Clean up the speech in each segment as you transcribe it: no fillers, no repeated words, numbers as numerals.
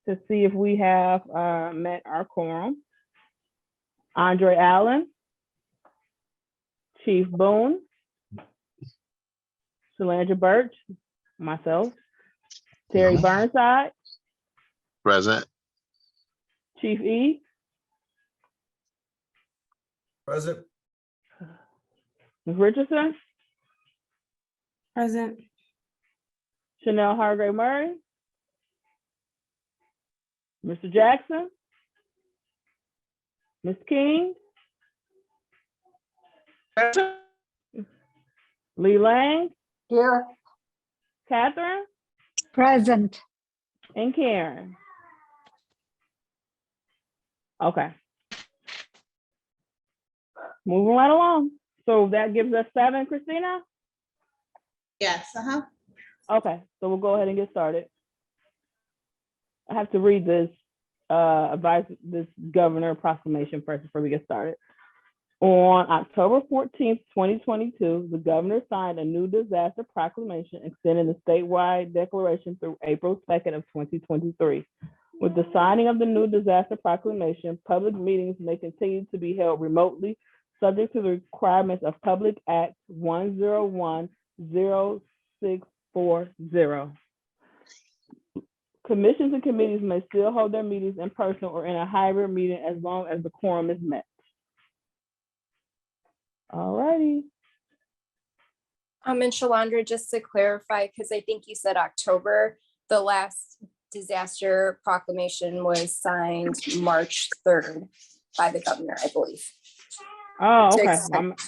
to see if we have met our quorum. Andre Allen, Chief Boone, Shalandra Birch, myself, Terry Burnside, Present. Chief E, Present. Ms. Richardson, Present. Chanel Hargrave Murray, Mr. Jackson, Ms. King, Lee Lang, Here. Catherine, Present. and Karen. Okay. Moving right along. So that gives us 7, Christina? Yes, Okay, so we'll go ahead and get started. I have to read this this governor proclamation first before we get started. On October 14th, 2022, the governor signed a new disaster proclamation extending the statewide declaration through April 2nd of 2023. With the signing of the new disaster proclamation, public meetings may continue to be held remotely, subject to the requirements of Public Act 1010640. Commissions and committees may still hold their meetings in person or in a hybrid meeting as long as the quorum is met. All righty. And Shalandra, just to clarify, because I think you said October, the last disaster proclamation was signed March 3rd by the governor, I believe. Oh, To okay. extend-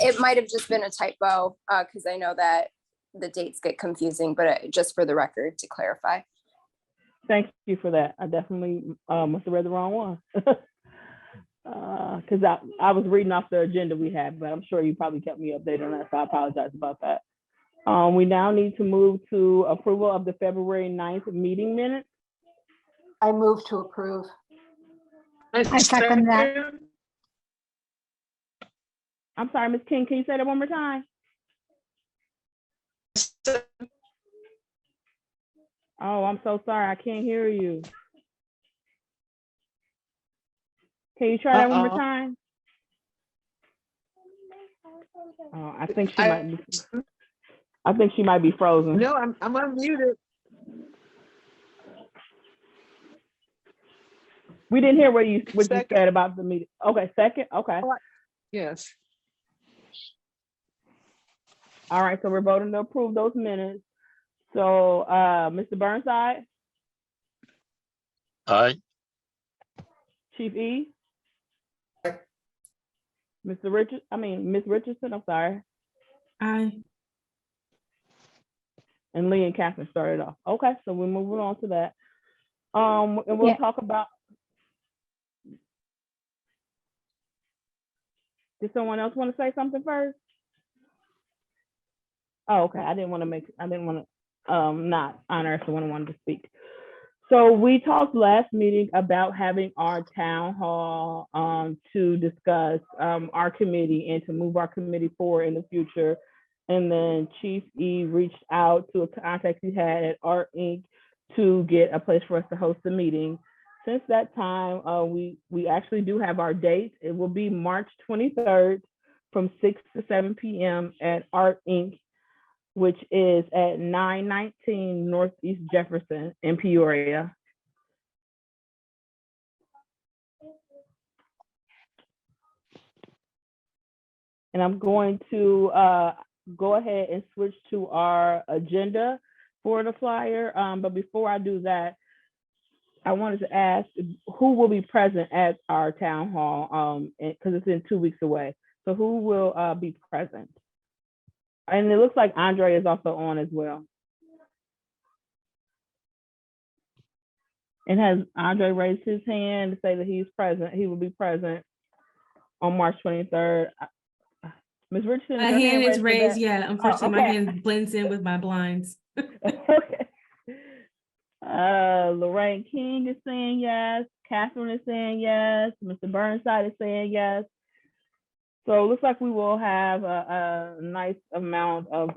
It might have just been a typo, because I know that the dates get confusing, but just for the record to clarify. Thank you for that. I definitely must have read the wrong one. Because I was reading off the agenda we had, but I'm sure you probably kept me updated on that, so I apologize about that. We now need to move to approval of the February 9th meeting minutes. I move to approve. I second that. I'm sorry, Ms. King, can you say that one more time? Oh, I'm so sorry. I can't hear you. Can you try that one more time? Oh, I think she might be. I think she might be frozen. No, I'm unmuted. We didn't hear what you said about the meeting. Okay, second. Okay. Yes. All right. So we're voting to approve those minutes. So, Mr. Burnside, Aye. Chief E, Aye. Ms. Richardson. I'm sorry, Aye. and Lee and Catherine started off. Okay, so we're moving on to that. And we'll Yeah. talk about. Did someone else want to say something first? Oh, okay. I didn't want to not honor someone who wanted to speak. So we talked last meeting about having our town hall to discuss our committee and to move our committee forward in the future. And then Chief E reached out to a contact he had at Art Inc. to get a place for us to host the meeting. Since that time, we actually do have our date. It will be March 23rd from 6 to 7 p.m. at Art Inc., which is at 919 Northeast Jefferson in Peoria. And I'm going to go ahead and switch to our agenda for the flyer. But before I do that, I wanted to ask who will be present at our town hall, because it's in 2 weeks away. So who will be present? And it looks like Andre is also on as well. And has Andre raised his hand to say that he's present? He will be present on March 23rd. Ms. Richardson, My your hand is for raised. that? Yeah, unfortunately, okay. my hand blends in with my blinds. Okay. Lorraine King is saying yes. Catherine is saying yes. Mr. Burnside is saying yes. So it looks like we will have a nice amount of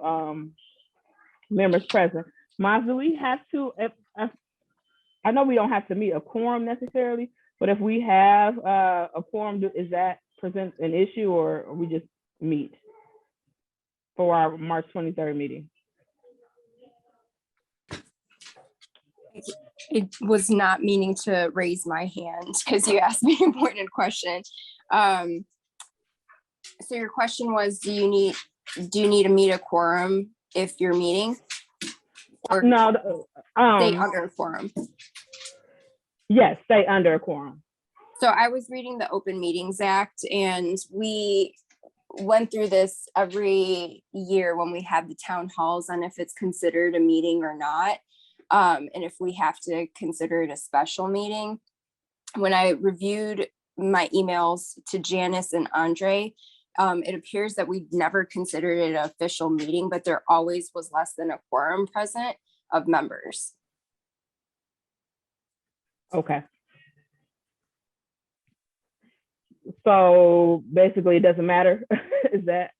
members present. Miles, do we have to, I know we don't have to meet a quorum necessarily, but if we have a quorum, is that present an issue, or we just meet for our March 23rd meeting? It was not meaning to raise my hand because you asked me an important question. So your question was, do you need to meet a quorum if you're meeting? Or No, stay under a quorum? yes, stay under a quorum. So I was reading the Open Meetings Act, and we went through this every year when we have the town halls on if it's considered a meeting or not. And if we have to consider it a special meeting. When I reviewed my emails to Janice and Andre, it appears that we never considered it an official meeting, but there always was less than a quorum present of members. Okay. So basically, it doesn't matter. Is that?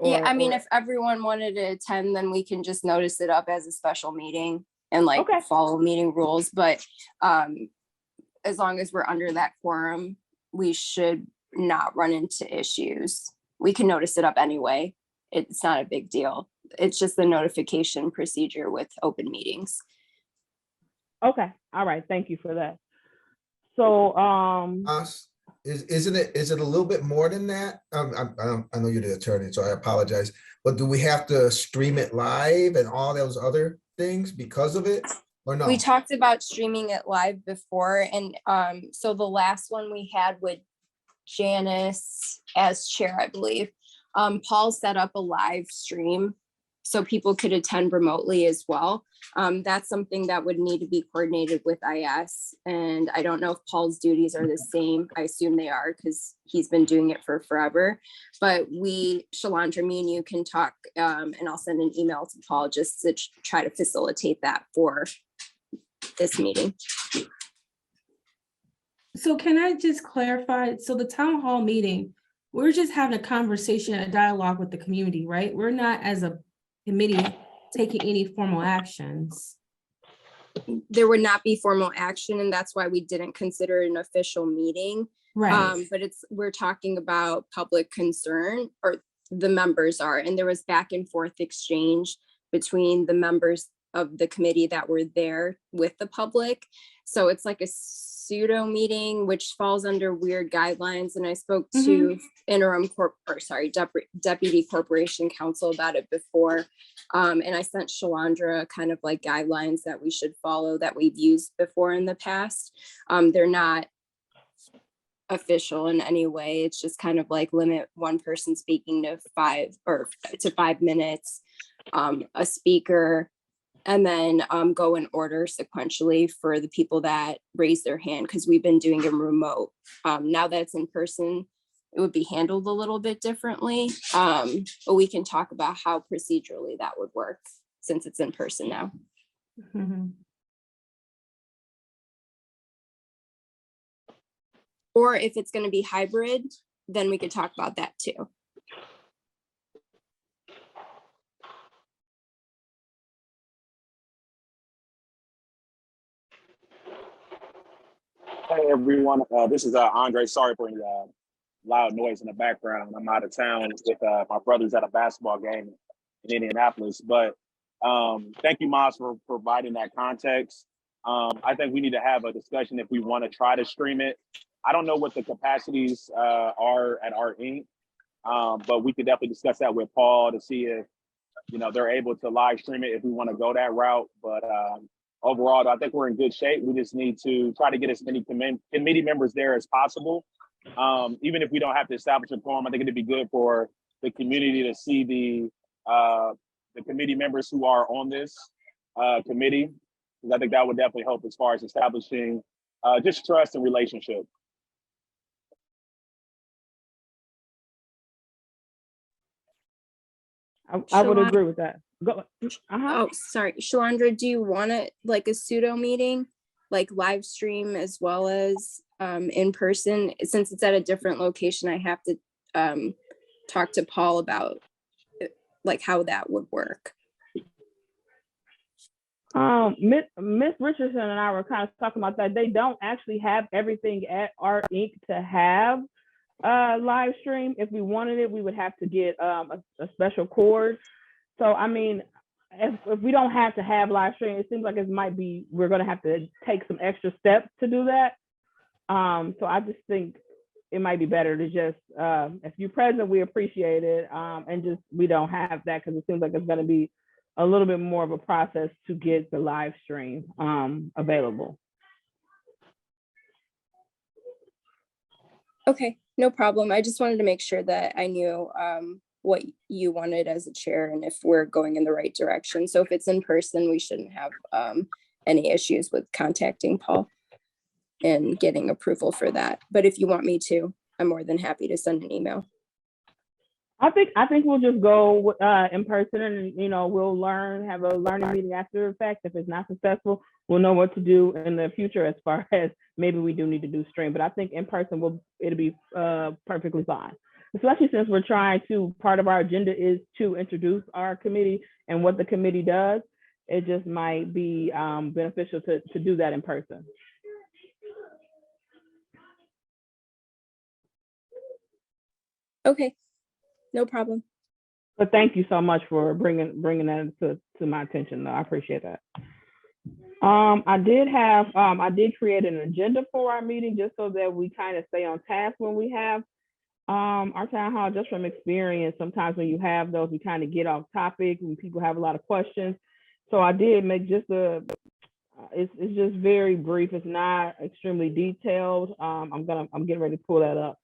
Yeah, I mean, if everyone wanted to attend, then we can just notice it up as a special meeting and like Okay. follow meeting rules. But as long as we're under that quorum, we should not run into issues. We can notice it up anyway. It's not a big deal. It's just the notification procedure with open meetings. Okay, all right, thank you for that. So, Us, is it a little bit more than that? I know you're the attorney, so I apologize, but do we have to stream it live and all those other things because of it, or no? We talked about streaming it live before, and so the last one we had with Janice as chair, I believe, Paul set up a live stream so people could attend remotely as well. That's something that would need to be coordinated with IS, and I don't know if Paul's duties are the same. I assume they are because he's been doing it for forever. But we, Shalandra, me and you can talk, and I'll send an email to Paul just to try to facilitate that for this meeting. So can I just clarify? So the town hall meeting, we're just having a conversation, a dialogue with the community, right? We're not as a committee taking any formal actions. There would not be formal action, and that's why we didn't consider it an official meeting. Right. But we're talking about public concern, or the members are, and there was back and forth exchange between the members of the committee that were there with the public. So it's like a pseudo meeting, which falls under weird guidelines. And I spoke to deputy corporation counsel about it before. And I sent Shalandra kind of like guidelines that we should follow that we've used before in the past. They're not official in any way. It's just kind of like limit one person speaking to 5 minutes, a speaker, and then go in order sequentially for the people that raise their hand, because we've been doing it remote. Now that it's in person, it would be handled a little bit differently. But we can talk about how procedurally that would work since it's in person now. Mhm. Or if it's going to be hybrid, then we could talk about that too. Hey everyone, this is Andre. Sorry for any loud noise in the background. I'm out of town with my brothers at a basketball game in Indianapolis. But thank you, Mas, for providing that context. I think we need to have a discussion if we want to try to stream it. I don't know what the capacities are at Art Inc., but we could definitely discuss that with Paul to see if they're able to live stream it if we want to go that route. But overall, I think we're in good shape. We just need to try to get as many committee members there as possible. Even if we don't have to establish a quorum, I think it'd be good for the community to see the committee members who are on this committee, because I think that would definitely help as far as establishing just trust and relationship. I would agree with that. Go. Oh, sorry, Shalandra, do you want it like a pseudo meeting, like live stream as well as in person? Since it's at a different location, I have to talk to Paul about like how that would work. Miss Richardson and I were kind of talking about that. They don't actually have everything at Art Inc. to have live stream. If we wanted it, we would have to get a special cord. So I mean, if we don't have to have live stream, it seems like it might be we're gonna have to take some extra steps to do that. So I just think it might be better to just if you're present, we appreciate it, and just we don't have that because it seems like it's gonna be a little bit more of a process to get the live stream available. Okay, no problem. I just wanted to make sure that I knew what you wanted as a chair and if we're going in the right direction. So if it's in person, we shouldn't have any issues with contacting Paul and getting approval for that. But if you want me to, I'm more than happy to send an email. I think we'll just go in person, and we'll have a learning meeting after the fact. If it's not successful, we'll know what to do in the future as far as maybe we do need to do stream. But I think in person it'll be perfectly fine. Especially since we're trying to, part of our agenda is to introduce our committee and what the committee does. It just might be beneficial to do that in person. Okay, no problem. But thank you so much for bringing that to my attention, though. I appreciate that. I did create an agenda for our meeting just so that we kind of stay on task when we have our town hall. Just from experience, sometimes when you have those, we kind of get off topic and people have a lot of questions. So I did make just it's just very brief. It's not extremely detailed. I'm getting ready to pull that up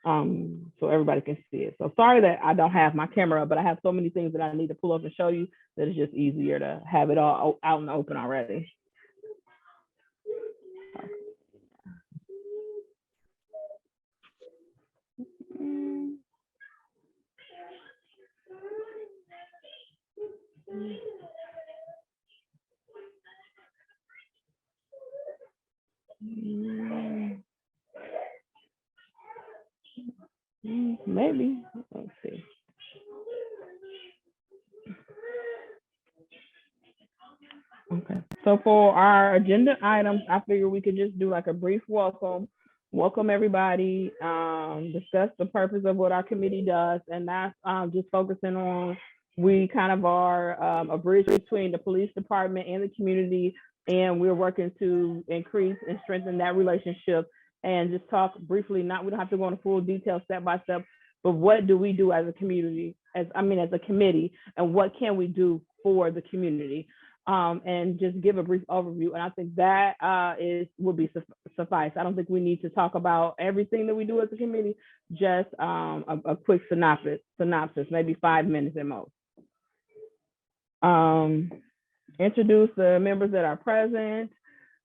so everybody can see it. So sorry that I don't have my camera up, but I have so many things that I need to pull up and show you that it's just easier to have it all out in the open already. Maybe. Let's see. Okay. So for our agenda items, I figure we could just do like a brief welcome everybody, discuss the purpose of what our committee does, and that's just focusing on we kind of are a bridge between the police department and the community, and we're working to increase and strengthen that relationship. And just talk briefly, we don't have to go into full detail step by step, but what do we do as a community, as a committee, and what can we do for the community? And just give a brief overview. And I think that would be suffice. I don't think we need to talk about everything that we do as a committee, just a quick synopsis, maybe 5 minutes at most. Introduce the members that are present,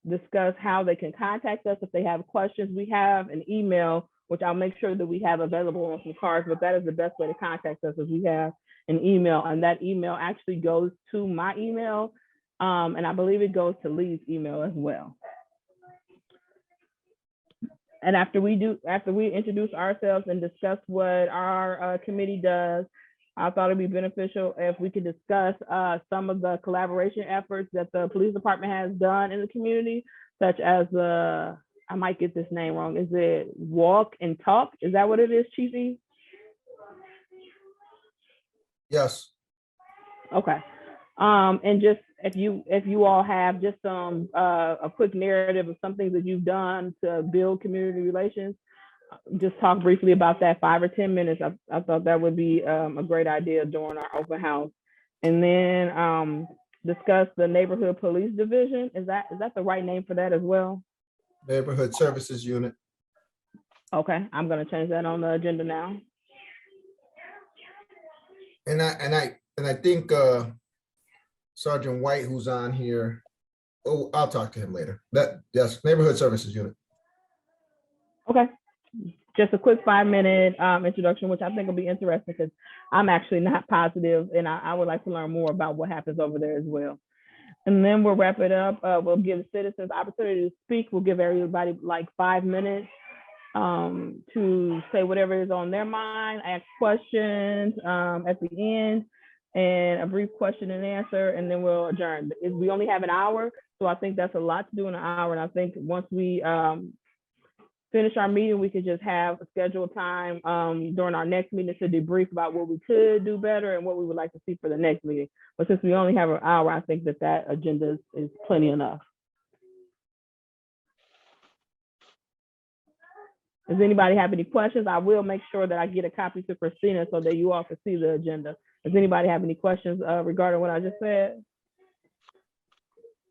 discuss how they can contact us if they have questions. We have an email, which I'll make sure that we have available on some cards, but that is the best way to contact us, is we have an email, and that email actually goes to my email, and I believe it goes to Lee's email as well. And after we introduce ourselves and discuss what our committee does, I thought it'd be beneficial if we could discuss some of the collaboration efforts that the police department has done in the community, such as I might get this name wrong. Is it Walk and Talk? Is that what it is, Chief E? Yes. Okay. And just if you all have just some a quick narrative of some things that you've done to build community relations, just talk briefly about that, 5 or 10 minutes. I thought that would be a great idea during our open house. And then discuss the neighborhood police division. Is that the right name for that as well? Neighborhood Services Unit. Okay, I'm gonna change that on the agenda now. And I think Sergeant White, who's on here, I'll talk to him later. Yes, Neighborhood Services Unit. Okay, just a quick 5-minute introduction, which I think will be interesting because I'm actually not positive, and I would like to learn more about what happens over there as well. And then we'll wrap it up. We'll give citizens opportunity to speak. We'll give everybody like 5 minutes to say whatever is on their mind, ask questions at the end. and a brief question and answer, and then we'll adjourn. We only have an hour, so I think that's a lot to do in an hour. And I think once we finish our meeting, we could just have a scheduled time during our next meeting to debrief about what we could do better and what we would like to see for the next meeting. But since we only have an hour, I think that agenda is plenty enough. Does anybody have any questions? I will make sure that I get a copy to Christina so that you all can see the agenda. Does anybody have any questions regarding what I just said?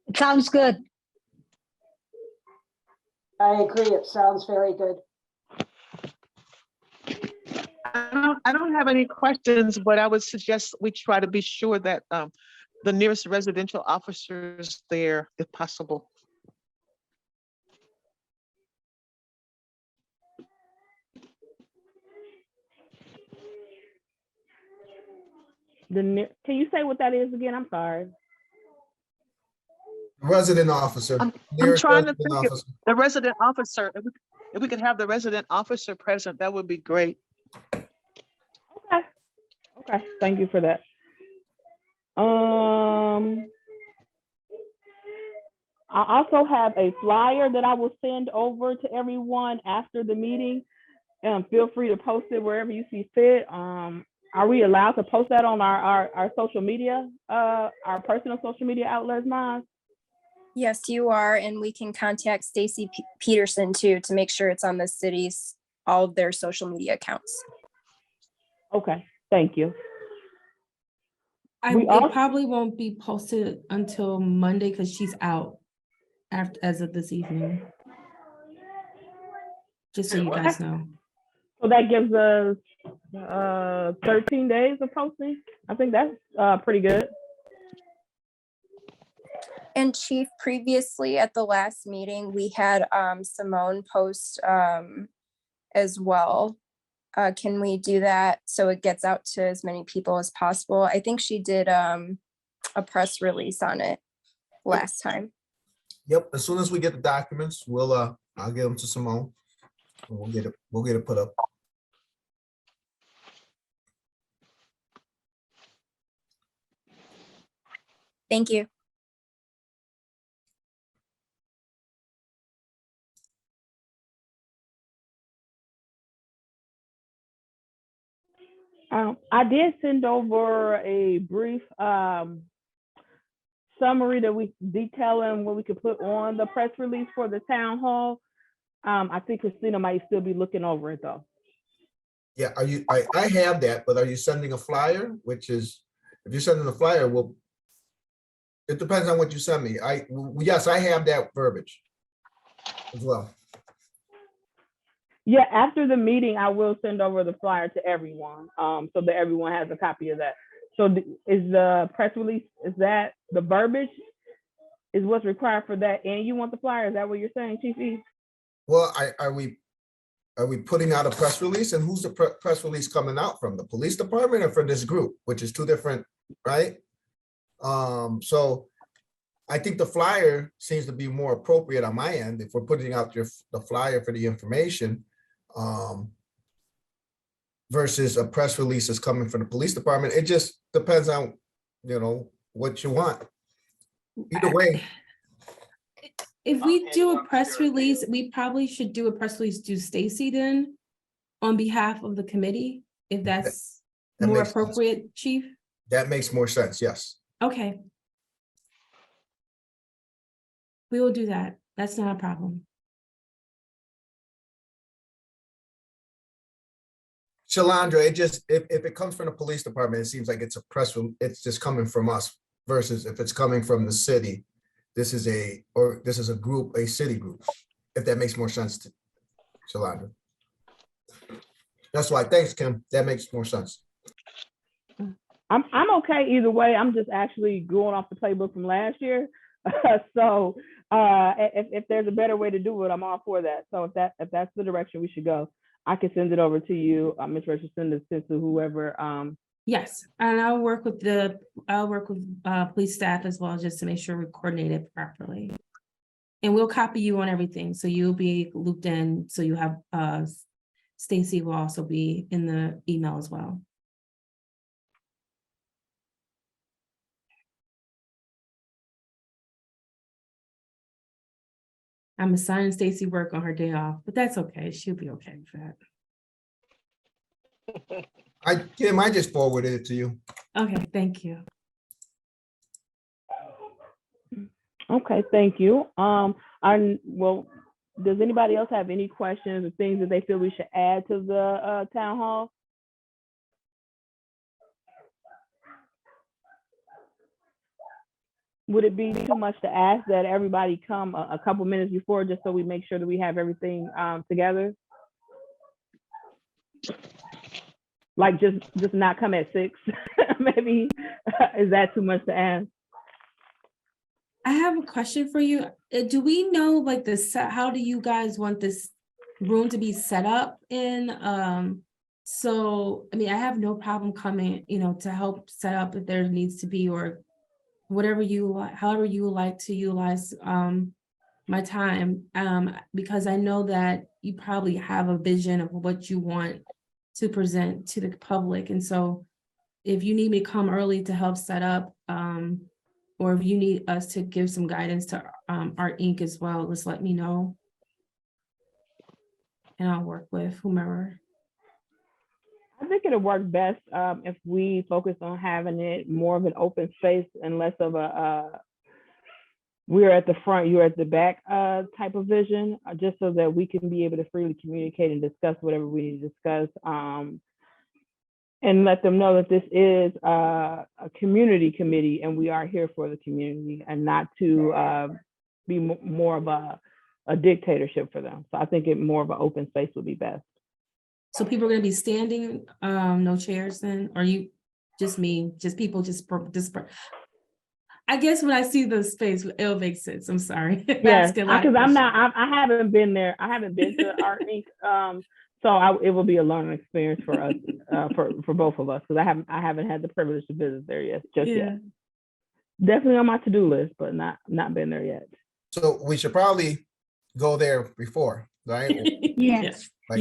It sounds good. I agree. It sounds very good. I don't have any questions, but I would suggest we try to be sure that the nearest residential officer is there if possible. Can you say what that is again? I'm sorry. Resident officer. I'm nearest trying to resident think of officer. the resident officer. If we could have the resident officer present, that would be great. Okay, thank you for that. I also have a flyer that I will send over to everyone after the meeting. Feel free to post it wherever you see fit. Are we allowed to post that on our social media, our personal social media outlets, Maz? Yes, you are, and we can contact Stacy Peterson too to make sure it's on the city's, all of their social media accounts. Okay, thank you. It probably won't be posted until Monday because she's out as of this evening. Just so you guys know. So that gives us 13 days of posting. I think that's pretty good. And Chief, previously at the last meeting, we had Simone post as well. Can we do that so it gets out to as many people as possible? I think she did a press release on it last time. Yep, as soon as we get the documents, I'll give them to Simone. And we'll get it put up. Thank you. I did send over a brief summary that we detailing what we could put on the press release for the town hall. I think Christina might still be looking over it though. Yeah, I have that, but are you sending a flyer? Which is, if you're sending a flyer, it depends on what you send me. Yes, I have that verbiage as well. Yeah, after the meeting, I will send over the flyer to everyone, so that everyone has a copy of that. So is the press release, is that the verbiage is what's required for that? And you want the flyer? Is that what you're saying, Chief E? Well, are we putting out a press release, and who's the press release coming out from? The police department or from this group, which is two different, right? So I think the flyer seems to be more appropriate on my end if we're putting out the flyer for the information versus a press release that's coming from the police department. It just depends on, what you want. Either way. If we do a press release, we probably should do a press release to Stacy then on behalf of the committee, if that's That more makes sense. appropriate, Chief. That makes more sense, yes. Okay. We will do that. That's not a problem. Shalandra, if it comes from the police department, it seems like it's a press release, it's just coming from us versus if it's coming from the city, this is a group, a city group, if that makes more sense to Shalandra. That's why, thanks, Kim. That makes more sense. I'm okay either way. I'm just actually going off the playbook from last year. So if there's a better way to do it, I'm all for that. So if that's the direction we should go, I can send it over to you, Ms. Richardson, to whoever. Yes, and I'll work with police staff as well, just to make sure we coordinate it properly. And we'll copy you on everything, so you'll be looped in. So you have Stacy will also be in the email as well. I'm assigning Stacy work on her day off, but that's okay. She'll be okay with that. Kim, I just forwarded it to you. Okay, thank you. Okay, thank you. Well, does anybody else have any questions or things that they feel we should add to the town hall? Would it be too much to ask that everybody come a couple minutes before, just so we make sure that we have everything together? Like just not come at 6, maybe? Is that too much to ask? I have a question for you. Do we know like how do you guys want this room to be set up in? So, I mean, I have no problem coming, to help set up if there needs to be, or whatever however you would like to utilize my time. Because I know that you probably have a vision of what you want to present to the public. And so if you need me to come early to help set up, or if you need us to give some guidance to Art Inc. as well, just let me know. And I'll work with whomever. I think it'll work best if we focus on having it more of an open space and less of we're at the front, you're at the back type of vision, just so that we can be able to freely communicate and discuss whatever we need to discuss. And let them know that this is a community committee and we are here for the community, and not to be more of a dictatorship for them. So I think more of an open space would be best. So people are gonna be standing, no chairs then, or people I guess when I see the space, it'll make sense. I'm sorry. Yes, because I haven't been there. I haven't been to Art Inc. So it will be a learning experience for us, for both of us, because I haven't had the privilege to visit there yet, yet. Definitely on my to-do list, but not been there yet. So we should probably go there before, right? Yes. Like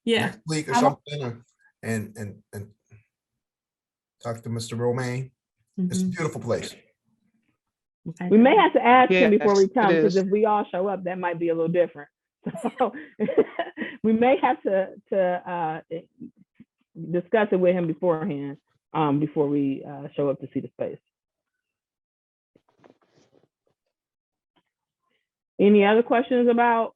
Yeah. next week or something, and talk to Mr. Romaine. It's a Mhm. beautiful place. Okay. We may have to ask him before we Yes, come, it because is. if we all show up, that might be a little different. So we may have to discuss it with him beforehand, before we show up to see the space. Any other questions about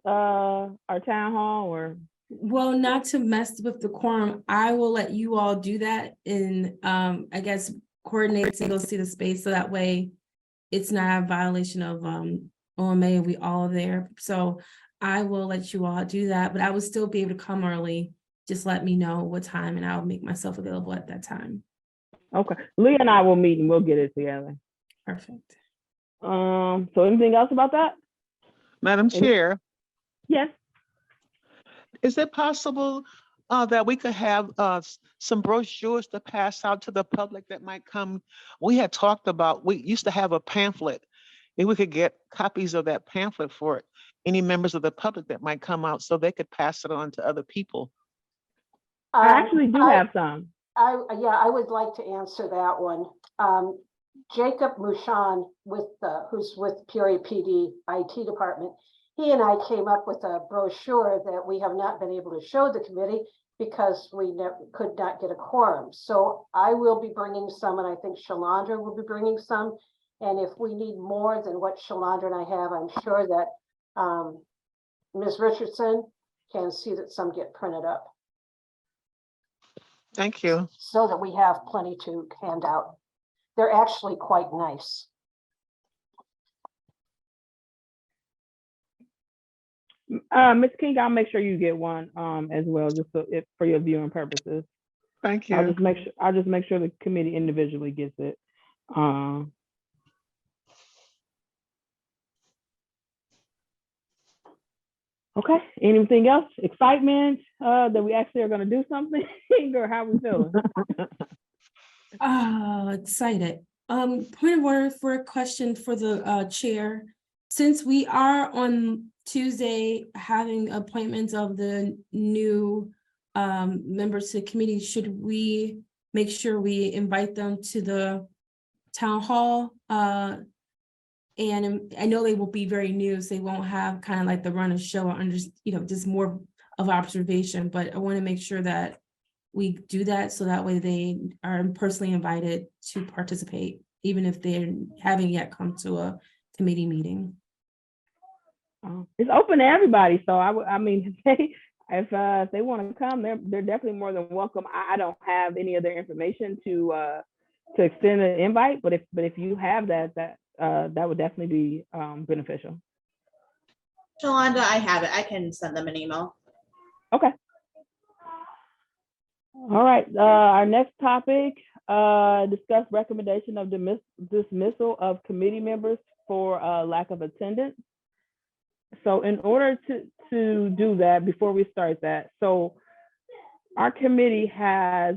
our town hall, or? Well, not to mess with the quorum, I will let you all do that and I guess coordinate to go see the space, so that way it's not a violation of OMA and we all are there. So I will let you all do that, but I will still be able to come early. Just let me know what time and I'll make myself available at that time. Okay, Leah and I will meet and we'll get it together. Perfect. So anything else about that? Madam Chair, Yes. is it possible that we could have some brochures to pass out to the public that might come? We had talked about, we used to have a pamphlet. If we could get copies of that pamphlet for any members of the public that might come out, so they could pass it on to other people. I actually do have some. I would like to answer that one. Jacob Mushan who's with Peoria PD IT department, he and I came up with a brochure that we have not been able to show the committee because we could not get a quorum. So I will be bringing some, and I think Shalandra will be bringing some. And if we need more than what Shalandra and I have, I'm sure that Ms. Richardson can see that some get printed up, Thank you. so that we have plenty to hand out. They're actually quite nice. Ms. King, I'll make sure you get one as well, just for your viewing purposes. Thank you. I'll just make sure the committee individually gets it. Okay, anything else? Excitement that we actually are gonna do something, or how we feeling? Oh, excited. Point of order for a question for the chair. Since we are on Tuesday having appointments of the new members to the committee, should we make sure we invite them to the town hall And I know they will be very new, so they won't have kind of like the run of show or just more of observation, but I want to make sure that we do that so that way they are personally invited to participate, even if they haven't yet come to a committee meeting. It's open to everybody, so I mean, if they want to come, they're definitely more than welcome. I don't have any other information to extend an invite, but if you have that would definitely be beneficial. Shalonda, I have it. I can send them an email. Okay. All right. Our next topic, discuss recommendation of dismissal of committee members for lack of attendance. So in order to do that, before we start that, so our committee has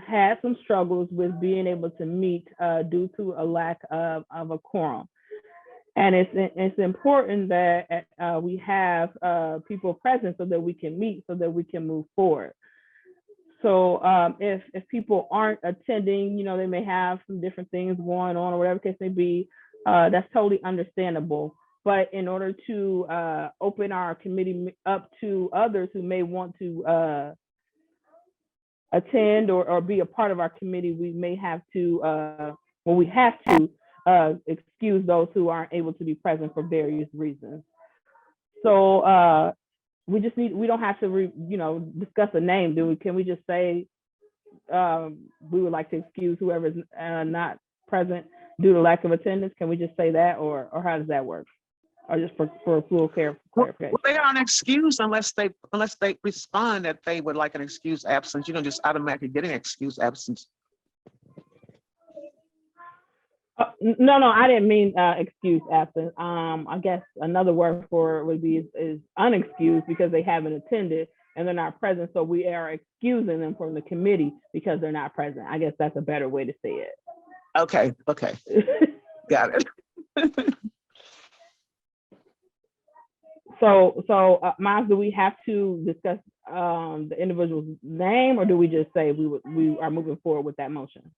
had some struggles with being able to meet due to a lack of a quorum. And it's important that we have people present so that we can meet, so that we can move forward. So if people aren't attending, they may have some different things going on or whatever the case may be, that's totally understandable. But in order to open our committee up to others who may want to attend or be a part of our committee, we may have to, we have to excuse those who aren't able to be present for various reasons. So we don't have to, discuss a name, do we? Can we just say we would like to excuse whoever's not present due to lack of attendance? Can we just say that, or how does that work? Or just for full clarification? Well, they aren't excused unless they respond that they would like an excused absence. You don't just automatically get an excused absence. No, I didn't mean excused absence. I guess another word for it would be is unexcused, because they haven't attended and they're not present. So we are excusing them from the committee because they're not present. I guess that's a better way to say it. Okay. Got it. So Miles, do we have to discuss the individual's name, or do we just say we are moving forward with that motion?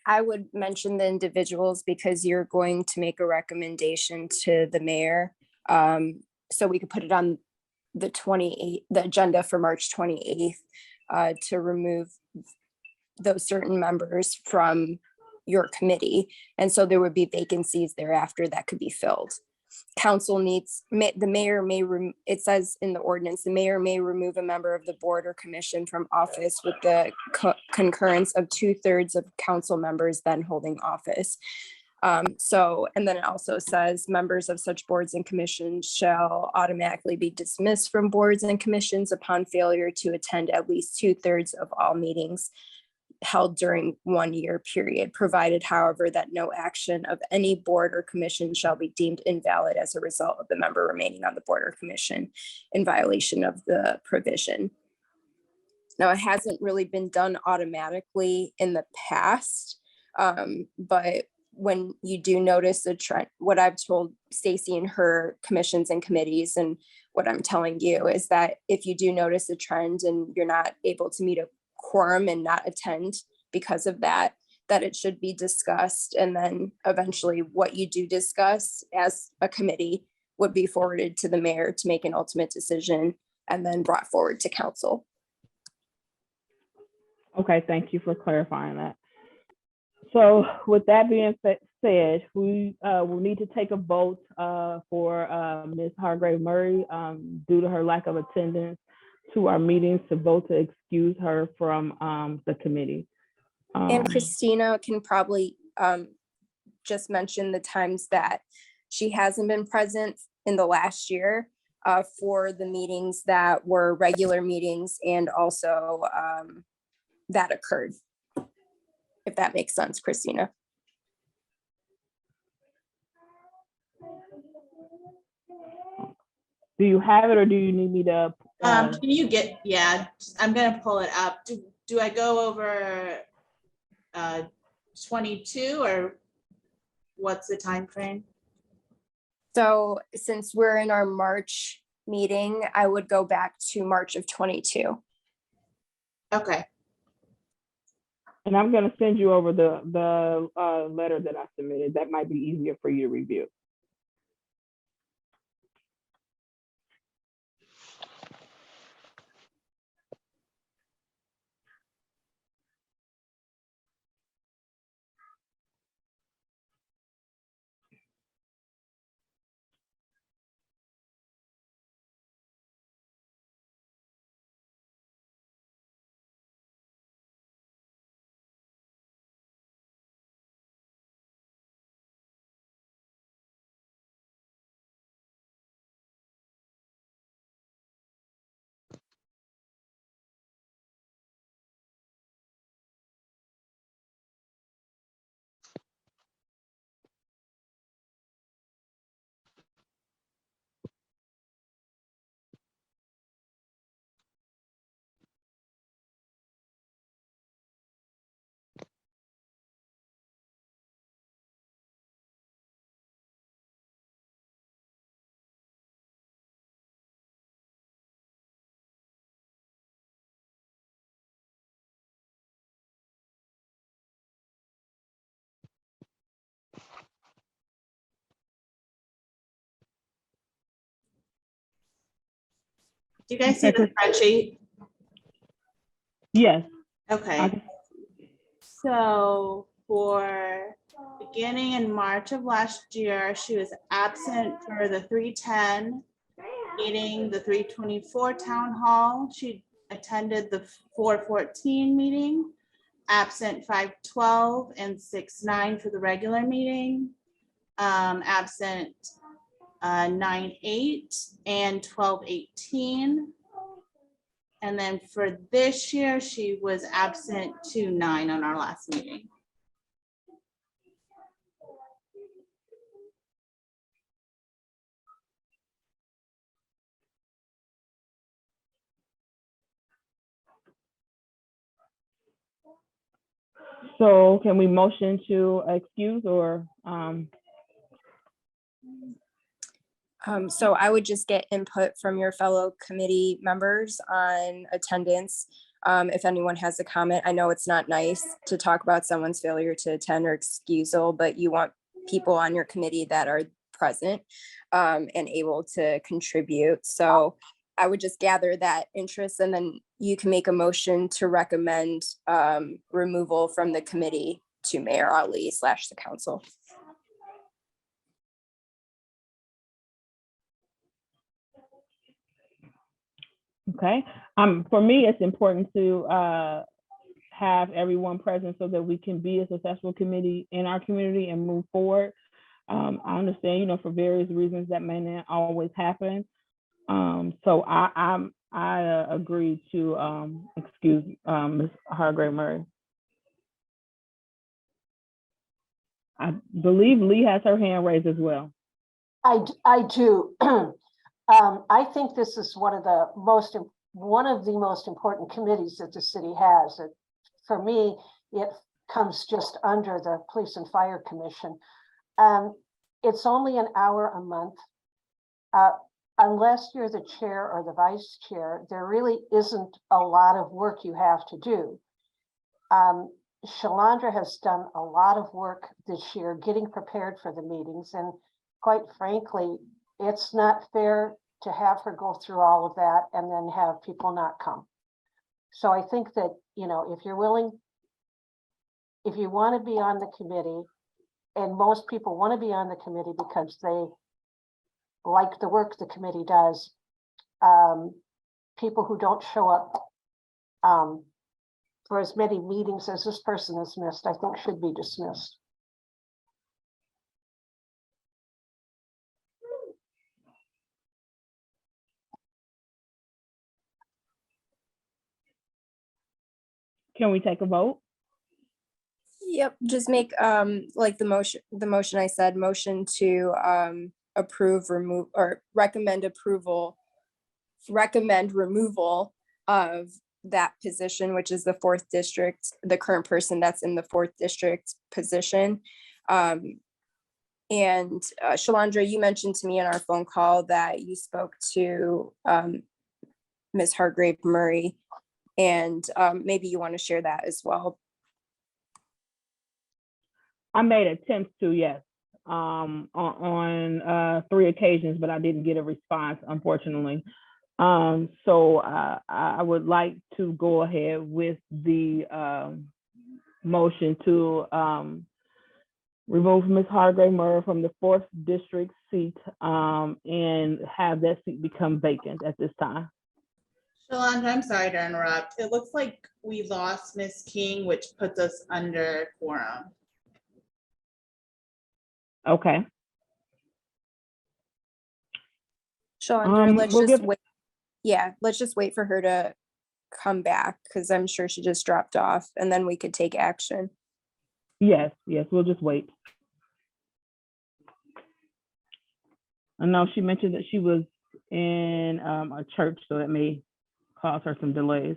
I would mention the individuals because you're going to make a recommendation to the mayor. So we could put it on the agenda for March 28th to remove those certain members from your committee. And so there would be vacancies thereafter that could be filled. Council the mayor may, it says in the ordinance, the mayor may remove a member of the board or commission from office with the concurrence of 2/3 of council members then holding office. And then it also says members of such boards and commissions shall automatically be dismissed from boards and commissions upon failure to attend at least 2/3 of all meetings held during 1 year period, provided, however, that no action of any board or commission shall be deemed invalid as a result of the member remaining on the board or commission in violation of the provision. Now, it hasn't really been done automatically in the past, but when you do notice a trend, what I've told Stacy and her commissions and committees, and what I'm telling you is that if you do notice a trend and you're not able to meet a quorum and not attend because of that it should be discussed. And then eventually what you do discuss as a committee would be forwarded to the mayor to make an ultimate decision and then brought forward to council. Okay, thank you for clarifying that. So with that being said, we will need to take a vote for Ms. Hargrave Murray due to her lack of attendance to our meetings, to vote to excuse her from the committee. And Christina can probably just mention the times that she hasn't been present in the last year for the meetings that were regular meetings and also that occurred. If that makes sense, Christina. Do you have it, or do you need me to? Can you get, I'm gonna pull it up. Do I go over 22, or what's the time frame? So since we're in our March meeting, I would go back to March of 22. Okay. And I'm gonna send you over the letter that I submitted. That might be easier for you to review. Do you guys see the spreadsheet? Yes. Okay. So for beginning in March of last year, she was absent for the 310 meeting, the 324 town hall. She attended the 414 meeting, absent 512 and 6-9 for the regular meeting. Absent 9-8 and 12-18. And then for this year, she was absent 2-9 on our last meeting. So can we motion to excuse or, So I would just get input from your fellow committee members on attendance. If anyone has a comment, I know it's not nice to talk about someone's failure to attend or excusal, but you want people on your committee that are present and able to contribute. So I would just gather that interest, and then you can make a motion to recommend removal from the committee to Mayor Ali / the council. okay? For me, it's important to have everyone present so that we can be a successful committee in our community and move forward. I understand, you know, for various reasons that may not always happen. So I agree to excuse Ms. Hargrave Murray. I believe Lee has her hand raised as well. I do. I think this is one of the most important committees that the city has. For me, it comes just under the Police and Fire Commission. It's only an hour a month. Unless you're the chair or the vice chair, there really isn't a lot of work you have to do. Shalandra has done a lot of work this year getting prepared for the meetings, and quite frankly, it's not fair to have her go through all of that and then have people not come. So I think that, you know, if you're willing, if you want to be on the committee, and most people want to be on the committee because they like the work the committee does, people who don't show up for as many meetings as this person has missed, I think should be dismissed. Can we take a vote? Yep, just make like the motion I said, motion to approve, remove, or recommend removal of that position, which is the 4th district, the current person that's in the 4th district position. And Shalandra, you mentioned to me in our phone call that you spoke to Ms. Hargrave Murray, and maybe you want to share that as well. I made attempts to, yes, on 3 occasions, but I didn't get a response, unfortunately. So I would like to go ahead with the motion to remove Ms. Hargrave Murray from the 4th district seat and have that seat become vacant at this time. Shalonda, I'm sorry to interrupt. It looks like we lost Miss King, which puts us under quorum. Okay. Shalondra, let's we'll just give- wait. Yeah, let's just wait for her to come back because I'm sure she just dropped off and then we could take action. Yes, we'll just wait. I know she mentioned that she was in a church, so that may cause her some delays.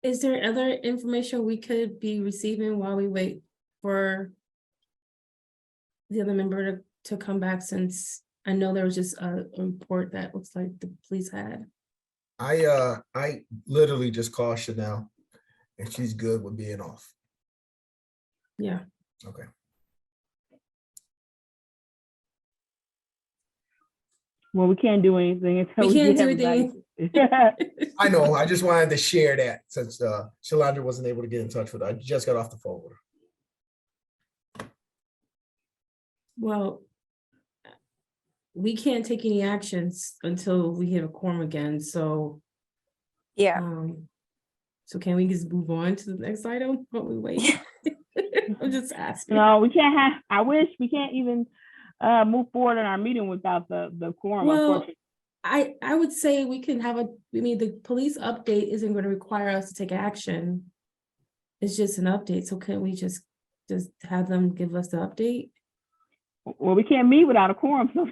Is there other information we could be receiving while we wait for the other member to come back, since I know there was just a report that looks like the police had? I literally just called Chanel and she's good with being off. Yeah. Okay. Well, we can't do anything until We can't get do everybody- anything. I know, I just wanted to share that since Shalondra wasn't able to get in touch with her. I just got off the phone with her. Well, we can't take any actions until we hit a quorum again, so. Yeah. So can we just move on to the next item while we wait? I'm just asking. No, we can't have, I wish we can't even move forward in our meeting without the quorum, Well, unfortunately. I would say we can have the police update isn't going to require us to take action. It's just an update, so can we just have them give us the update? Well, we can't meet without a quorum, so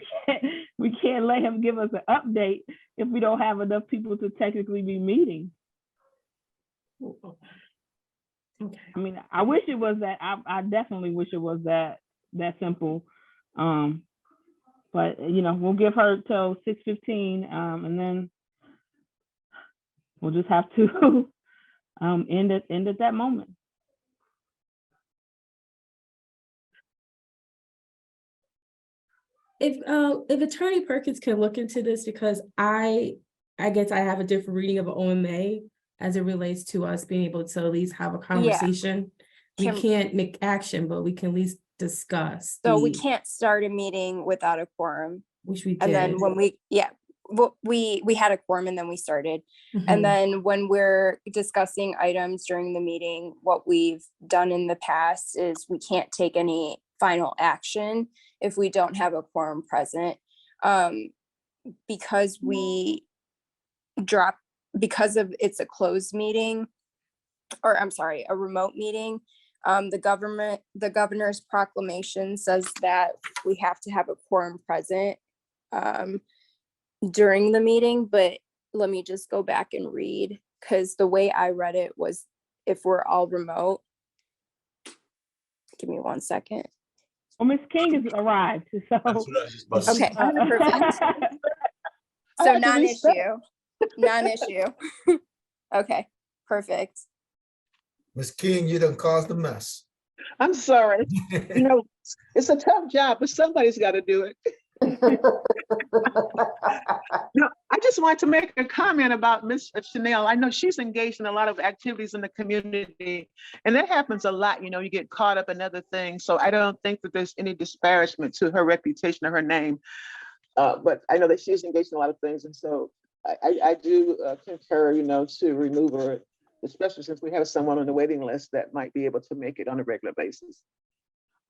we can't let him give us an update if we don't have enough people to technically be meeting. Okay. I mean, I wish it was that, I definitely wish it was that simple. But we'll give her till 6:15, and then we'll just have to end at that moment. If Attorney Perkins can look into this, because I guess I have a different reading of OMA as it relates to us being able to at least have a conversation. We Can- can't make action, but we can at least discuss. So we the- can't start a meeting without a quorum. Which we did. And then when we had a quorum and then we started. Mhm. And then when we're discussing items during the meeting, what we've done in the past is we can't take any final action if we don't have a quorum present. Because it's a closed meeting, or I'm sorry, a remote meeting. The governor's proclamation says that we have to have a quorum present during the meeting, but let me just go back and read, because the way I read it was if we're all remote. Give me 1 second. Well, Ms. King has arrived, so. That's what I was just about to say. Okay, perfect. I So had to reset. non-issue. Okay, perfect. Miss King, you done caused a mess. I'm sorry. It's a tough job, but somebody's got to do it. No, I just want to make a comment about Miss Chanel. I know she's engaged in a lot of activities in the community, and that happens a lot. You get caught up in other things. So I don't think that there's any disparagement to her reputation or her name. But I know that she's engaged in a lot of things, and so I do concur, to remove her, especially since we have someone on the waiting list that might be able to make it on a regular basis.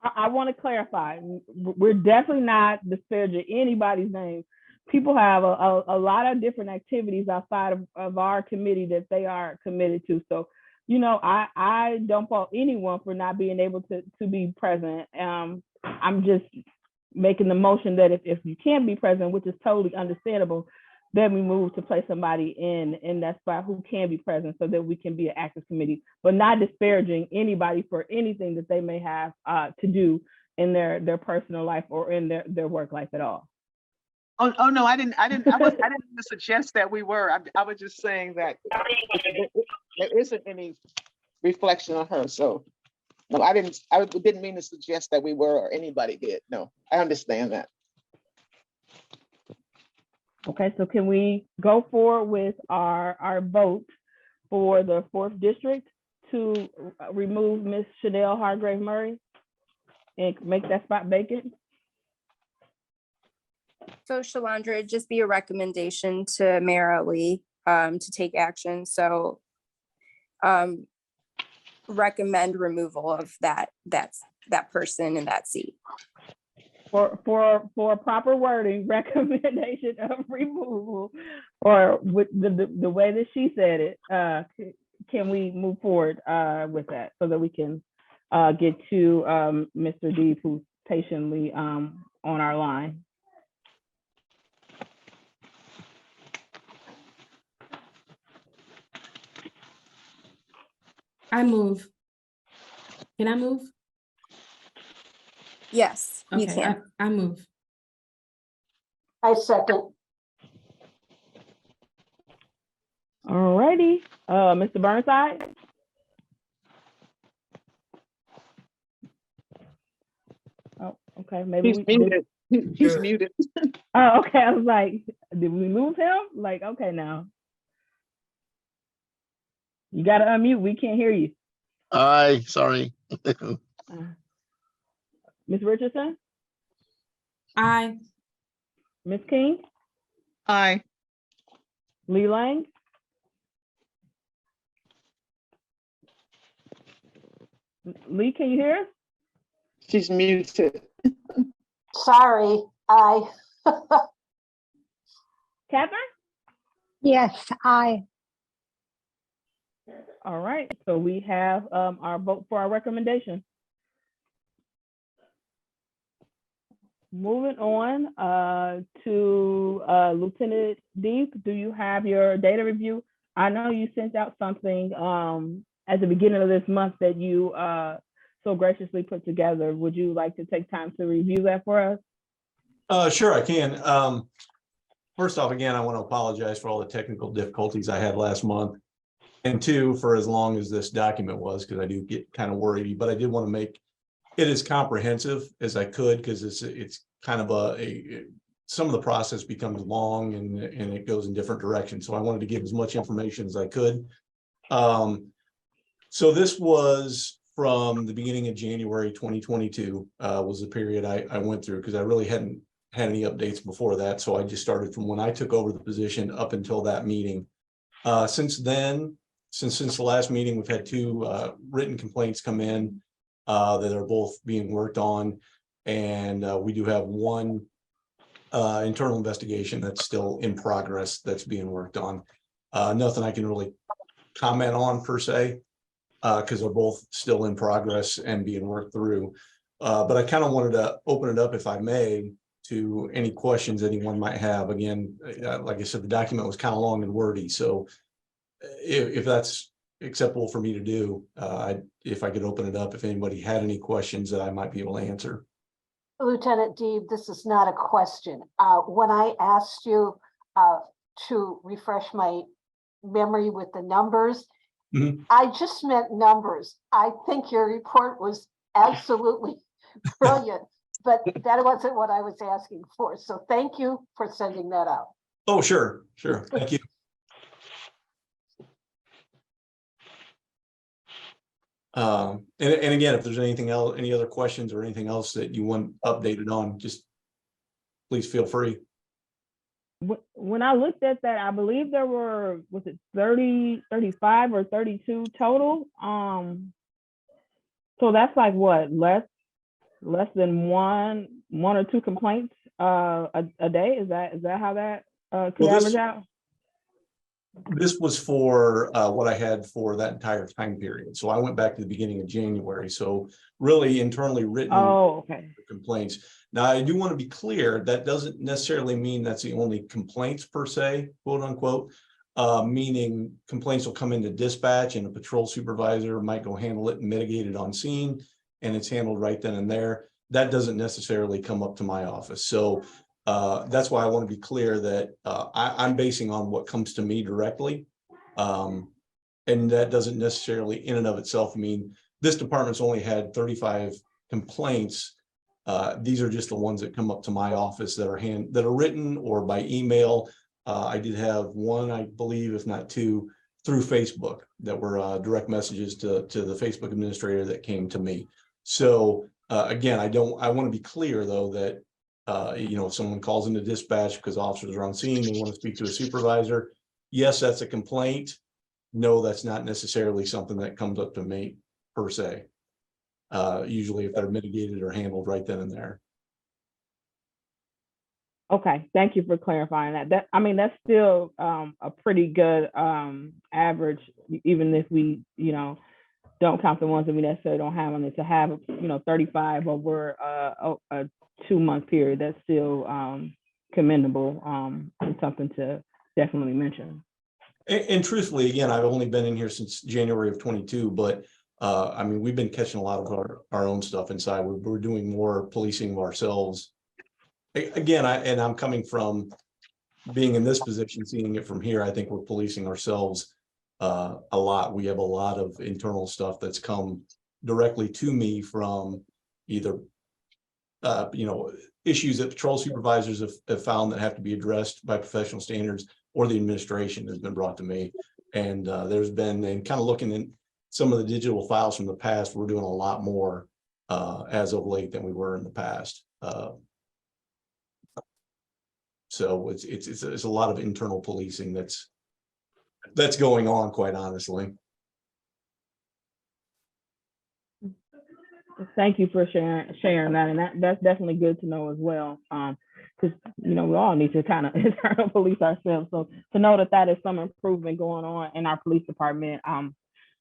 I want to clarify, we're definitely not disparaging anybody's name. People have a lot of different activities outside of our committee that they are committed to. So, I don't fault anyone for not being able to be present. I'm just making the motion that if you can't be present, which is totally understandable, then we move to place somebody in that spot who can be present so that we can be an active committee, but not disparaging anybody for anything that they may have to do in their personal life or in their work life at all. Oh no, I didn't suggest that we were. I was just saying that there isn't any reflection on her. So no, I didn't mean to suggest that we were or anybody did. No, I understand that. Okay, so can we go forward with our vote for the 4th district to remove Miss Chanel Hargrave Murray and make that spot vacant? So Shalandra, it'd just be a recommendation to Mayor Ali to take action. So recommend removal of that person in that seat. For proper wording, recommendation of removal, or with the way that she said it, can we move forward with that so that we can get to Mr. Deeb, who's patiently on our line? I move. Can I move? Yes, you Okay, can. I move. I second. All righty, Mr. Burnside? Oh, okay, maybe He's we did. muted. He's muted. Oh, okay, I was like, did we move him? Like, okay, now. You gotta unmute, we can't hear you. Aye, sorry. Ms. Richardson, Aye. Ms. King, Aye. Lee Lang, Lee, can you hear us? She's muted. Sorry, I. Catherine? Yes, I. All right, so we have our vote for our recommendation. Moving on to Lieutenant Deeb, do you have your data review? I know you sent out something at the beginning of this month that you so graciously put together. Would you like to take time to review that for us? Sure, I can. First off, again, I want to apologize for all the technical difficulties I had last month. And 2, for as long as this document was, because I do get kind of worried, but I did want to make it as comprehensive as I could, because it's kind of some of the process becomes long and it goes in different directions. So I wanted to give as much information as I could. So this was from the beginning of January 2022 was the period I went through, because I really hadn't had any updates before that. So I just started from when I took over the position up until that meeting. Since then, since the last meeting, we've had 2 written complaints come in that are both being worked on. And we do have 1 internal investigation that's still in progress that's being worked on. Nothing I can really comment on per se, because they're both still in progress and being worked through. But I kind of wanted to open it up, if I may, to any questions anyone might have. Again, like I said, the document was kind of long and wordy. So if that's acceptable for me to do, if I could open it up, if anybody had any questions that I might be able to answer. Lieutenant Deeb, this is not a question. When I asked you to refresh my memory with the numbers, I just meant numbers. I think your report was absolutely brilliant, but that wasn't what I was asking for. So thank you for sending that out. Oh, sure. Thank you. And again, if there's anything else, any other questions or anything else that you want updated on, just please feel free. When I looked at that, I believe there were, was it 30, 35 or 32 total? So that's like what, less than one or 2 complaints a day? Is that how that could average out? This was for what I had for that entire time period. So I went back to the beginning of January. So really internally written complaints. Now, I do want to be clear, that doesn't necessarily mean that's the only complaints per se, quote unquote, meaning complaints will come into dispatch and a patrol supervisor might go handle it and mitigate it on scene, and it's handled right then and there. That doesn't necessarily come up to my office. So that's why I want to be clear that I'm basing on what comes to me directly. And that doesn't necessarily in and of itself mean this department's only had 35 complaints. These are just the ones that come up to my office that are written or by email. I did have one, I believe, if not two, through Facebook that were direct messages to the Facebook administrator that came to me. So again, I want to be clear though that if someone calls into dispatch because officers are on scene, they want to speak to a supervisor. Yes, that's a complaint. No, that's not necessarily something that comes up to me per se. Usually if they're mitigated or handled right then and there. Okay, thank you for clarifying that. That's still a pretty good average, even if we, don't count the ones that we necessarily don't have on it. To have, 35 over a 2-month period, that's still commendable and something to definitely mention. And truthfully, again, I've only been in here since January of 22, but we've been catching a lot of our own stuff inside. We're doing more policing of ourselves. Again, I'm coming from being in this position, seeing it from here. I think we're policing ourselves a lot. We have a lot of internal stuff that's come directly to me from either, issues that patrol supervisors have found that have to be addressed by professional standards, or the administration has been brought to me. And there's been, and kind of looking at some of the digital files from the past, we're doing a lot more as of late than we were in the past. So it's a lot of internal policing that's going on, quite honestly. Thank you for sharing that, and that's definitely good to know as well. Because we all need to kind of internal police ourselves. So to know that is some improvement going on in our police department.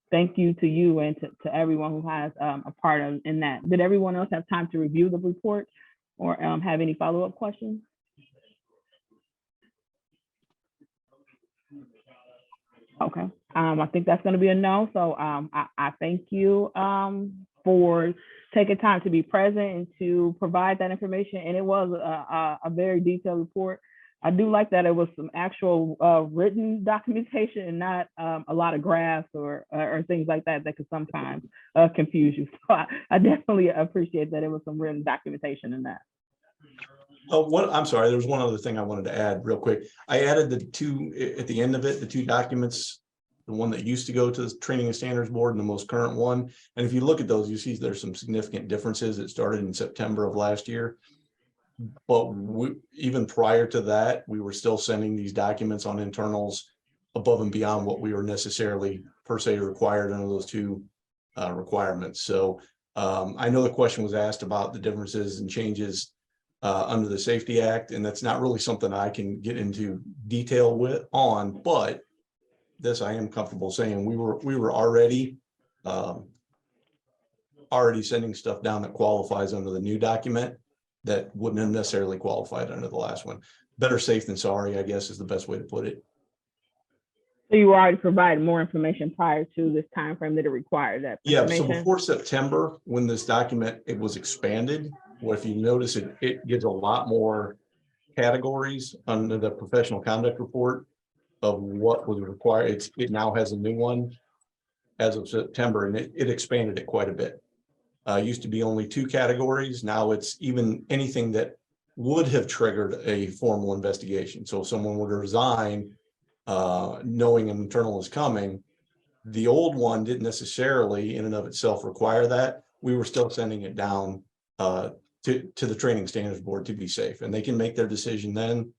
Thank you to you and to everyone who has a part in that. Did everyone else have time to review the report or have any follow-up questions? Okay, I think that's going to be a no. So I thank you for taking time to be present and to provide that information. And it was a very detailed report. I do like that it was some actual written documentation and not a lot of graphs or things like that could sometimes confuse you. So I definitely appreciate that it was some written documentation in that. Oh, I'm sorry, there was one other thing I wanted to add real quick. I added the two at the end of it, the two documents, the one that used to go to the Training and Standards Board and the most current one. And if you look at those, you see there's some significant differences. It started in September of last year. But even prior to that, we were still sending these documents on internals above and beyond what we were necessarily per se required under those two requirements. So I know the question was asked about the differences and changes under the Safety Act, and that's not really something I can get into detail on, but this I am comfortable saying we were already sending stuff down that qualifies under the new document that wouldn't have necessarily qualified under the last one. Better safe than sorry, I guess, is the best way to put it. So you already provided more information prior to this time frame that it required that information? Yeah, so before September, when this document, it was expanded, well, if you notice it gives a lot more categories under the professional conduct report of what was required. It now has a new one as of September, and it expanded it quite a bit. Used to be only 2 categories. Now it's even anything that would have triggered a formal investigation. So if someone were to resign, knowing an internal is coming, the old one didn't necessarily in and of itself require that. We were still sending it down to the Training Standards Board to be safe, and they can make their decision then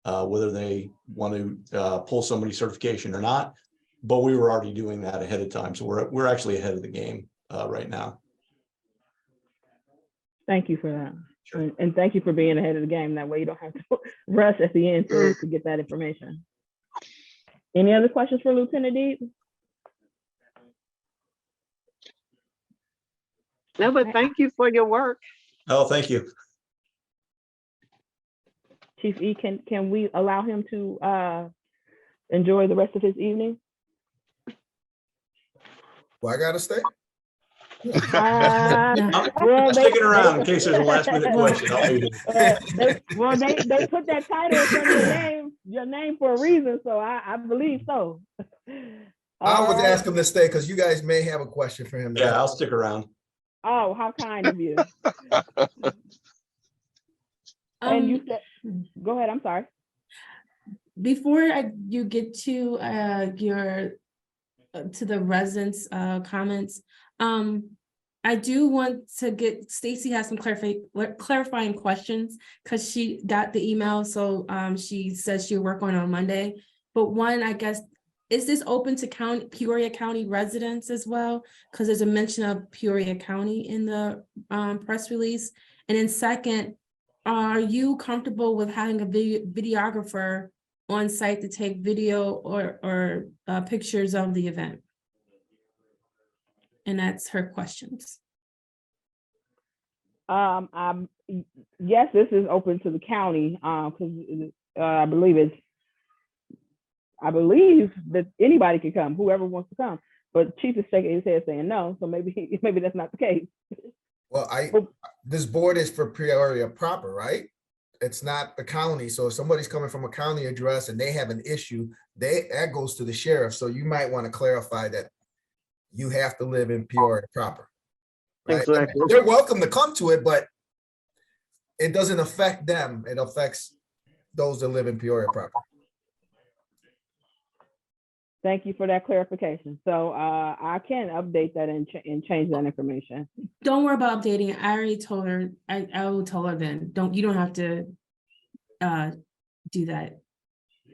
whether they want to pull somebody's certification or not. But we were already doing that ahead of time, so we're actually ahead of the game right now. Thank you for that. Sure. And thank you for being ahead of the game. That way you don't have to rush at the end to get that information. Any other questions for Lieutenant Deeb? No, but thank you for your work. Oh, thank you. Chief E, can we allow him to enjoy the rest of his evening? Well, I gotta stay. I'm sticking around in case there's a last minute question. They put that title in front of your name for a reason, so I believe so. I was All right. asking him to stay because you guys may have a question for him. Yeah, I'll stick around. Oh, how kind of you. And you said, go ahead, I'm sorry. Before you get to your to the residents' comments, I do want to get, Stacy has some clarifying questions because she got the email, so she says she'll work on Monday. But one, I guess, is this open to Peoria County residents as well? Because there's a mention of Peoria County in the press release. And then second, are you comfortable with having a videographer on site to take video or pictures of the event? And that's her questions. Yes, this is open to the county, because I believe that anybody can come, whoever wants to come. But Chief is shaking his head saying no, so maybe that's not the case. Well, this board is for Peoria proper, right? It's not the county. So if somebody's coming from a county address and they have an issue, that goes to the sheriff. So you might want to clarify that you have to live in Peoria proper. Right? Exactly. They're welcome to come to it, but it doesn't affect them. It affects those that live in Peoria proper. Thank you for that clarification. So I can update that and change that information. Don't worry about updating it. I already told her, I will tell her then. You don't have to do that.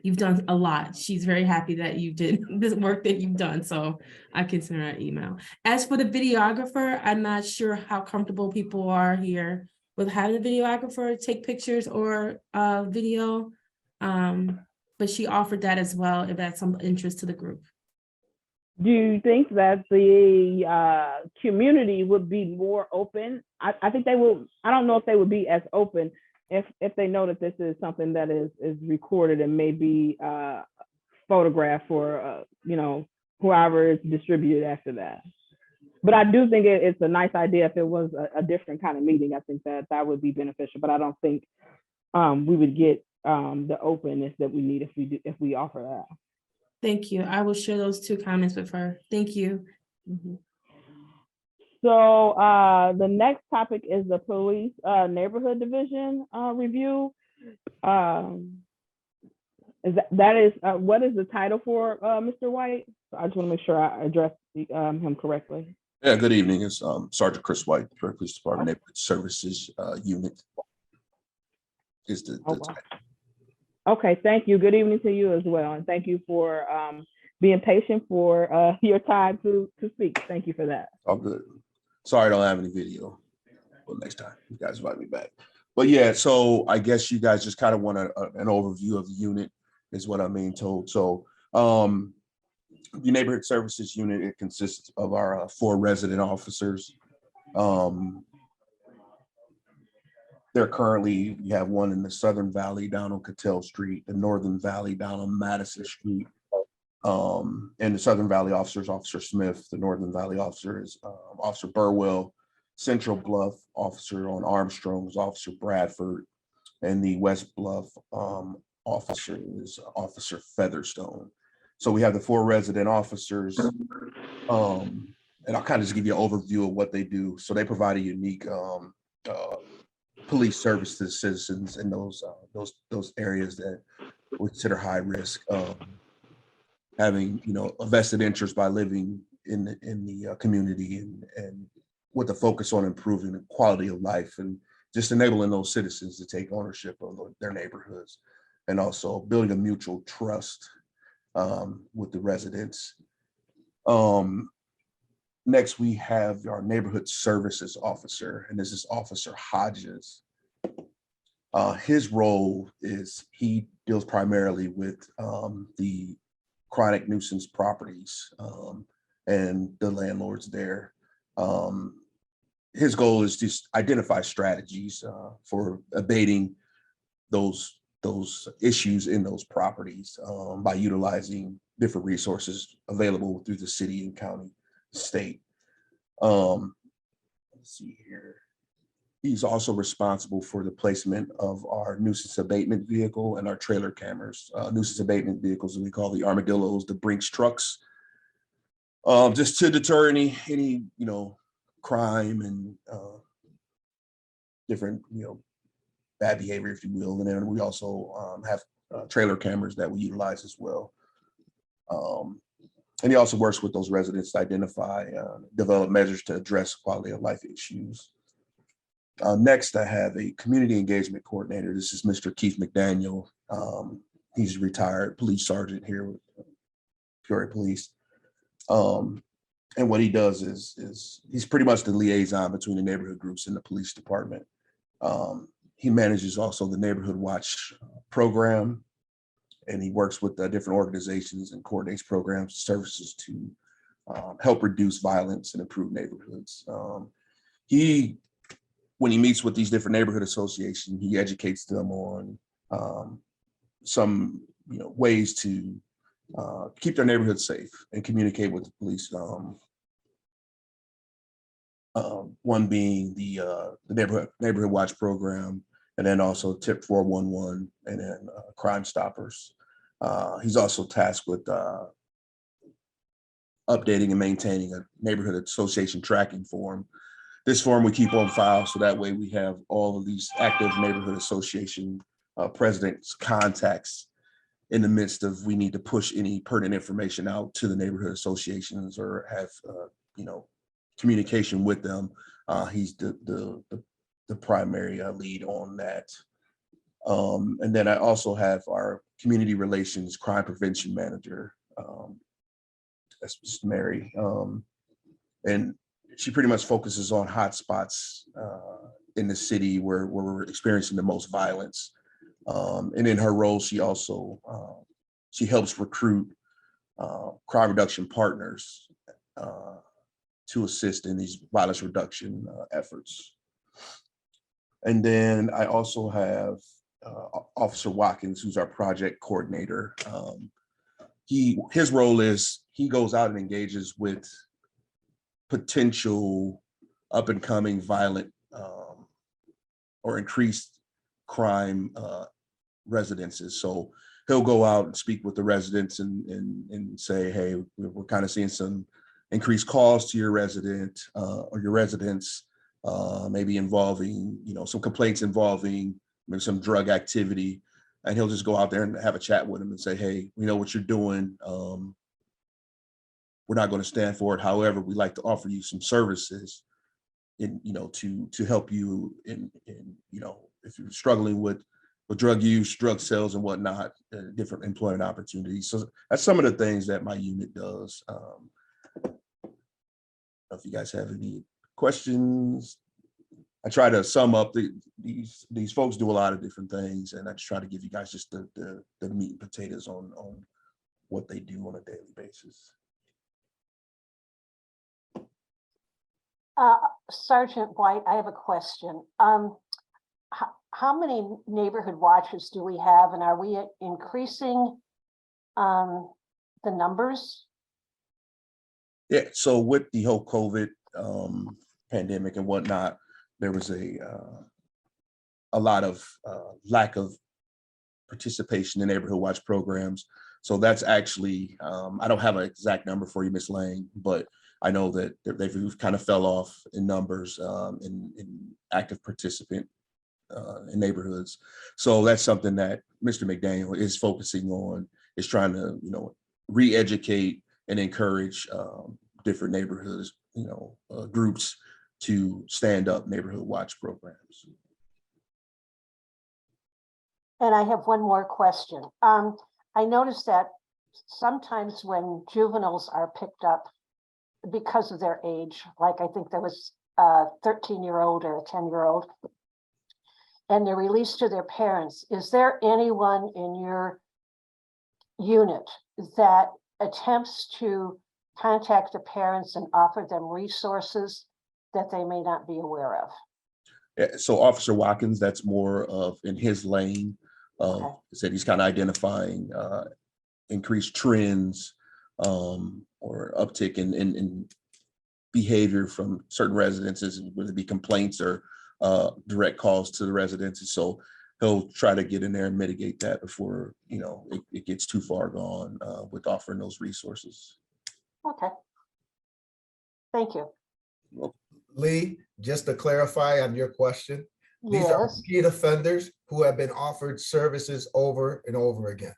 You've done a lot. She's very happy that you did this work that you've done. So I can send her an email. As for the videographer, I'm not sure how comfortable people are here with having a videographer take pictures or video. But she offered that as well, if that's some interest to the group. Do you think that the community would be more open? I think they will. I don't know if they would be as open if they know that this is something that is recorded and may be photographed for whoever is distributed after that. But I do think it's a nice idea if it was a different kind of meeting. I think that would be beneficial. But I don't think we would get the openness that we need if we offer that. Thank you. I will share those two comments with her. Thank you. Mm-hmm. So the next topic is the police neighborhood division review. What is the title for Mr. White? So I just want to make sure I address him correctly. Yeah, good evening. It's Sergeant Chris White, Peoria Police Department Neighborhood Services Unit. Is the title. Okay, thank you. Good evening to you as well, and thank you for being patient for your time to speak. Thank you for that. All good. Sorry I don't have any video, but next time you guys invite me back. But yeah, so I guess you guys just kind of want an overview of the unit is what I'm being told. So the Neighborhood Services Unit, it consists of our 4 resident officers. There currently, you have one in the Southern Valley down on Cattell Street, the Northern Valley down on Madison Street. And the Southern Valley officer is Officer Smith. The Northern Valley officer is Officer Burwell. Central Bluff officer on Armstrong is Officer Bradford. And the West Bluff officer is Officer Featherstone. So we have the 4 resident officers. And I'll kind of just give you an overview of what they do. So they provide a unique police service to citizens in those areas that we consider high risk, having a vested interest by living in the community and with a focus on improving the quality of life and just enabling those citizens to take ownership of their neighborhoods and also building a mutual trust with the residents. Next, we have our neighborhood services officer, and this is Officer Hodges. His role is he deals primarily with the chronic nuisance properties and the landlords there. His goal is to identify strategies for abating those issues in those properties by utilizing different resources available through the city and county, state. Let's see here. He's also responsible for the placement of our nuisance abatement vehicle and our trailer cameras. Nuisance abatement vehicles, we call the armadillos, the Brinks trucks. just to deter any, crime and different, bad behavior, if you will. And then we also have trailer cameras that we utilize as well. And he also works with those residents to identify, develop measures to address quality of life issues. Next, I have a community engagement coordinator. This is Mr. Keith McDaniel. He's a retired police sergeant here with Peoria Police. And what he does is he's pretty much the liaison between the neighborhood groups and the police department. He manages also the Neighborhood Watch program, and he works with different organizations and coordinates programs, services to help reduce violence and improve neighborhoods. When he meets with these different neighborhood associations, he educates them on some ways to keep their neighborhood safe and communicate with the police. One being the neighborhood watch program, and then also tip 411, and then Crime Stoppers. He's also tasked with updating and maintaining a neighborhood association tracking form. This form we keep on file, so that way we have all of these active neighborhood association presidents' contacts in the midst of we need to push any pertinent information out to the neighborhood associations or have communication with them. He's the primary lead on that. And then I also have our community relations crime prevention manager. That's Ms. Mary. And she pretty much focuses on hotspots in the city where we're experiencing the most violence. And in her role, she also she helps recruit crime reduction partners to assist in these violence reduction efforts. And then I also have Officer Watkins, who's our project coordinator. His role is he goes out and engages with potential up and coming violent or increased crime residences. So he'll go out and speak with the residents and say, hey, we're kind of seeing some increased calls to your resident or your residents, maybe involving, some complaints involving maybe some drug activity. And he'll just go out there and have a chat with them and say, hey, we know what you're doing. We're not going to stand for it. However, we'd like to offer you some services to help you in if you're struggling with drug use, drug sales and whatnot, different employment opportunities. So that's some of the things that my unit does. I don't know if you guys have any questions. I try to sum up these folks do a lot of different things, and I just try to give you guys just the meat and potatoes on what they do on a daily basis. Sergeant White, I have a question. How many neighborhood watches do we have, and are we increasing the numbers? Yeah, so with the whole COVID pandemic and whatnot, there was a lot of lack of participation in neighborhood watch programs. So that's actually, I don't have an exact number for you, Ms. Lang, but I know that they've kind of fell off in numbers in active participant in neighborhoods. So that's something that Mr. McDaniel is focusing on, is trying to, re-educate and encourage different neighborhoods, groups to stand up neighborhood watch programs. And I have one more question. I noticed that sometimes when juveniles are picked up because of their age, like I think there was a 13-year-old or a 10-year-old, and they're released to their parents, is there anyone in your unit that attempts to contact the parents and offer them resources that they may not be aware of? Yeah, so Officer Watkins, that's more of in his lane. Okay. Said he's kind of identifying increased trends or uptick in behavior from certain residences, whether it be complaints or direct calls to the residences. So he'll try to get in there and mitigate that before it gets too far gone with offering those resources. Okay, Thank you. Lee, just to clarify on your question, these are Yes. repeat offenders who have been offered services over and over again.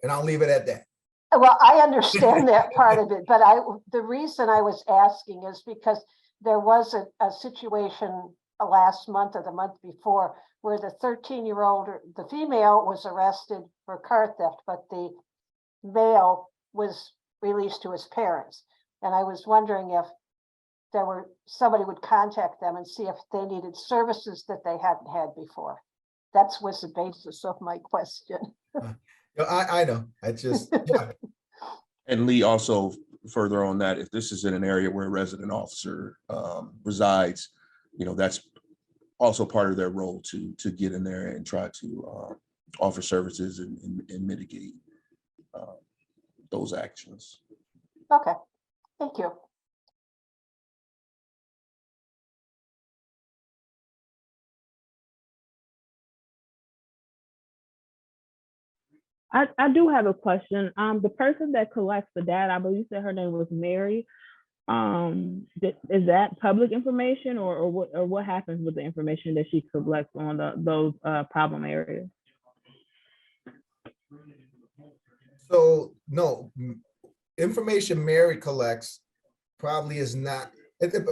And I'll leave it at that. Well, I understand that part of it, but the reason I was asking is because there was a situation last month or the month before where the 13-year-old, the female was arrested for car theft, but the male was released to his parents. And I was wondering if somebody would contact them and see if they needed services that they hadn't had before. That was the basis of my question. I know, I just, yeah. And Lee, also further on that, if this is in an area where a resident officer resides, that's also part of their role to get in there and try to offer services and mitigate those actions. Okay, thank you. I do have a question. The person that collects the data, I believe you said her name was Mary. Is that public information, or what happens with the information that she collects on those problem areas? So no, information Mary collects probably is not.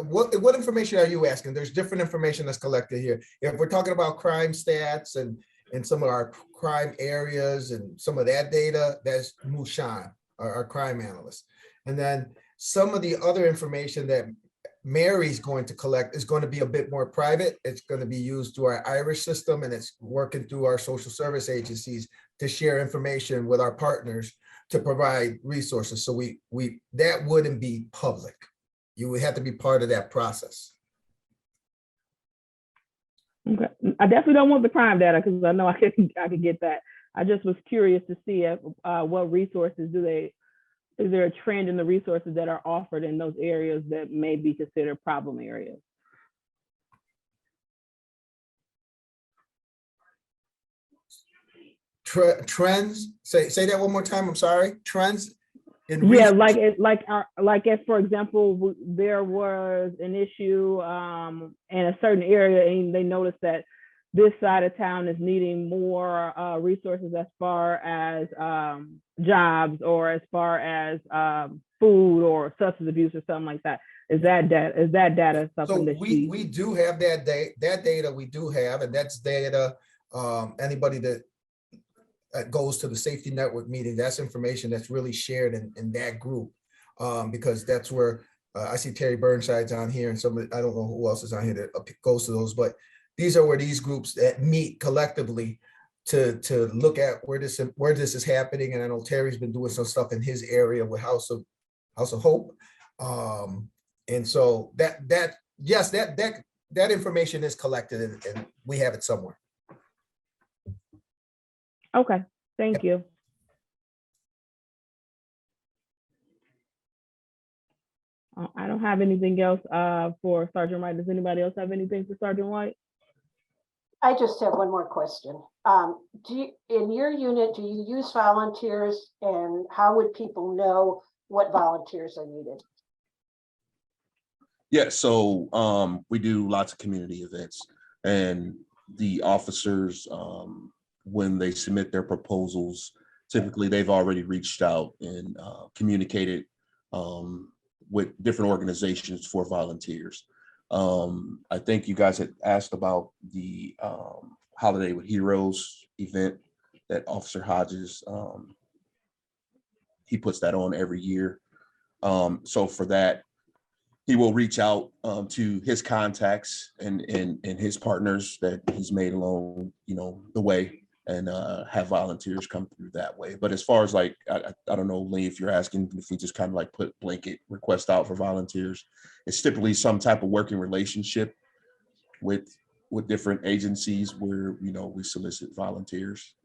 What information are you asking? There's different information that's collected here. If we're talking about crime stats and some of our crime areas and some of that data, that's Mushan, our crime analyst. And then some of the other information that Mary's going to collect is going to be a bit more private. It's going to be used through our Irish system, and it's working through our social service agencies to share information with our partners to provide resources. So that wouldn't be public. You would have to be part of that process. Okay, I definitely don't want the crime data because I know I could get that. I just was curious to see if, what resources is there a trend in the resources that are offered in those areas that may be considered problem areas? Trends, say that one more time, I'm sorry. Trends in Yeah, research? like if, for example, there was an issue in a certain area and they noticed that this side of town is needing more resources as far as jobs or as far as food or substance abuse or something like that. Is that data something So that we do have that data we do have, and that's data, anybody that goes to the safety network meeting, that's information that's really shared in that group. Because that's where I see Terry Burnside's on here, and I don't know who else is on here that goes to those, but these are where these groups that meet collectively to look at where this is happening. And I know Terry's been doing some stuff in his area with House of Hope. And so that information is collected and we have it somewhere. Okay, thank you. I don't have anything else for Sergeant White. Does anybody else have anything for Sergeant White? I just have one more question. In your unit, do you use volunteers, and how would people know what volunteers are needed? Yeah, so we do lots of community events, and the officers, when they submit their proposals, typically they've already reached out and communicated with different organizations for volunteers. I think you guys had asked about the Holiday with Heroes event that Officer Hodges, he puts that on every year. So for that, he will reach out to his contacts and his partners that he's made along, the way, and have volunteers come through that way. But as far as I don't know, Lee, if you're asking if we just kind of put blanket requests out for volunteers, it's typically some type of working relationship with different agencies where, we solicit volunteers.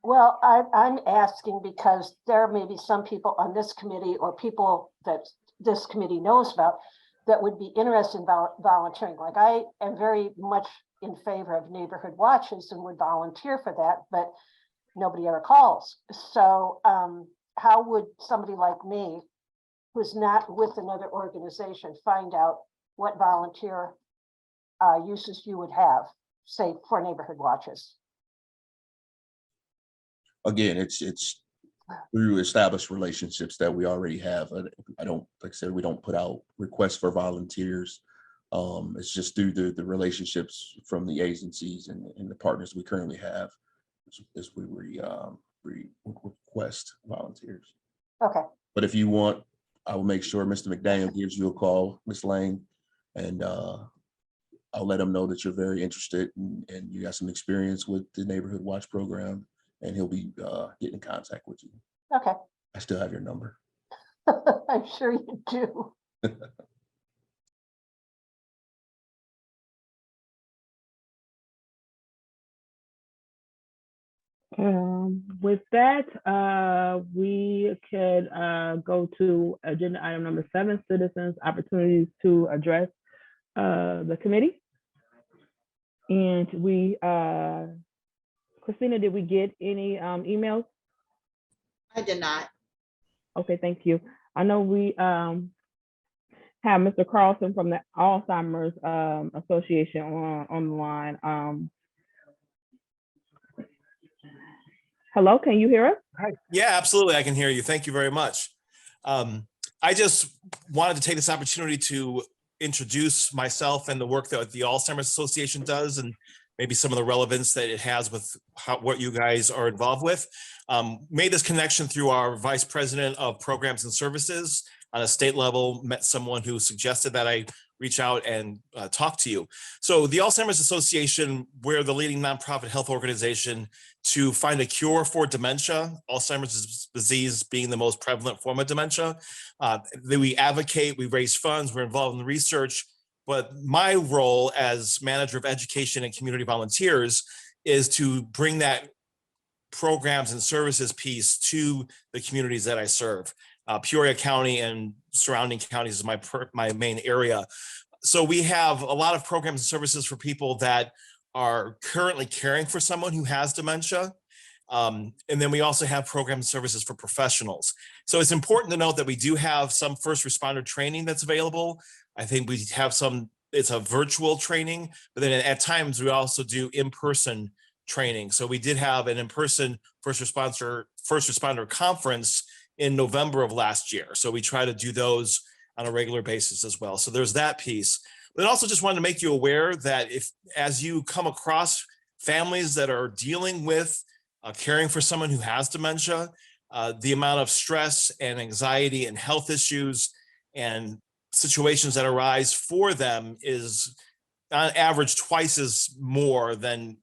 Well, I'm asking because there may be some people on this committee or people that this committee knows about that would be interested in volunteering. Like, I am very much in favor of neighborhood watches and would volunteer for that, but nobody ever calls. So how would somebody like me who's not with another organization, find out what volunteer uses you would have, say, for neighborhood watches? Again, it's through established relationships that we already have. I don't, like I said, we don't put out requests for volunteers. It's just through the relationships from the agencies and the partners we currently have is we request volunteers. Okay, But if you want, I will make sure Mr. McDaniel gives you a call, Ms. Lang, and I'll let him know that you're very interested and you got some experience with the Neighborhood Watch program, and he'll be getting in contact with you. okay. I still have your number. I'm sure you do. With that, we could go to agenda item number 7, citizens' opportunities to address the committee. And we, Christina, did we get any emails? I did not. Okay, thank you. I know we have Mr. Carlson from the Alzheimer's Association on the line. Hello, can you hear us? Yeah, absolutely. I can hear you. Thank you very much. I just wanted to take this opportunity to introduce myself and the work that the Alzheimer's Association does, and maybe some of the relevance that it has with what you guys are involved with. Made this connection through our Vice President of Programs and Services on a state level, met someone who suggested that I reach out and talk to you. So the Alzheimer's Association, we're the leading nonprofit health organization to find a cure for dementia, Alzheimer's disease being the most prevalent form of dementia. We advocate, we raise funds, we're involved in the research, but my role as manager of education and community volunteers is to bring that programs and services piece to the communities that I serve. Peoria County and surrounding counties is my main area. So we have a lot of programs and services for people that are currently caring for someone who has dementia. And then we also have programs and services for professionals. So it's important to note that we do have some first responder training that's available. I think we have some, it's a virtual training, but then at times we also do in-person training. So we did have an in-person first responder conference in November of last year. So we try to do those on a regular basis as well. So there's that piece. But also just wanted to make you aware that as you come across families that are dealing with caring for someone who has dementia, the amount of stress and anxiety and health issues and situations that arise for them is on average twice as more than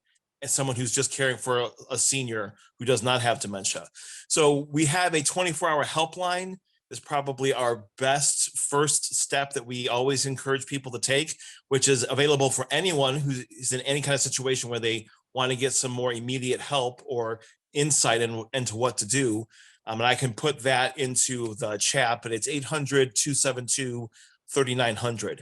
someone who's just caring for a senior who does not have dementia. So we have a 24-hour helpline. Is probably our best first step that we always encourage people to take, which is available for anyone who is in any kind of situation where they want to get some more immediate help or insight into what to do. And I can put that into the chat, but it's 800-272-3900.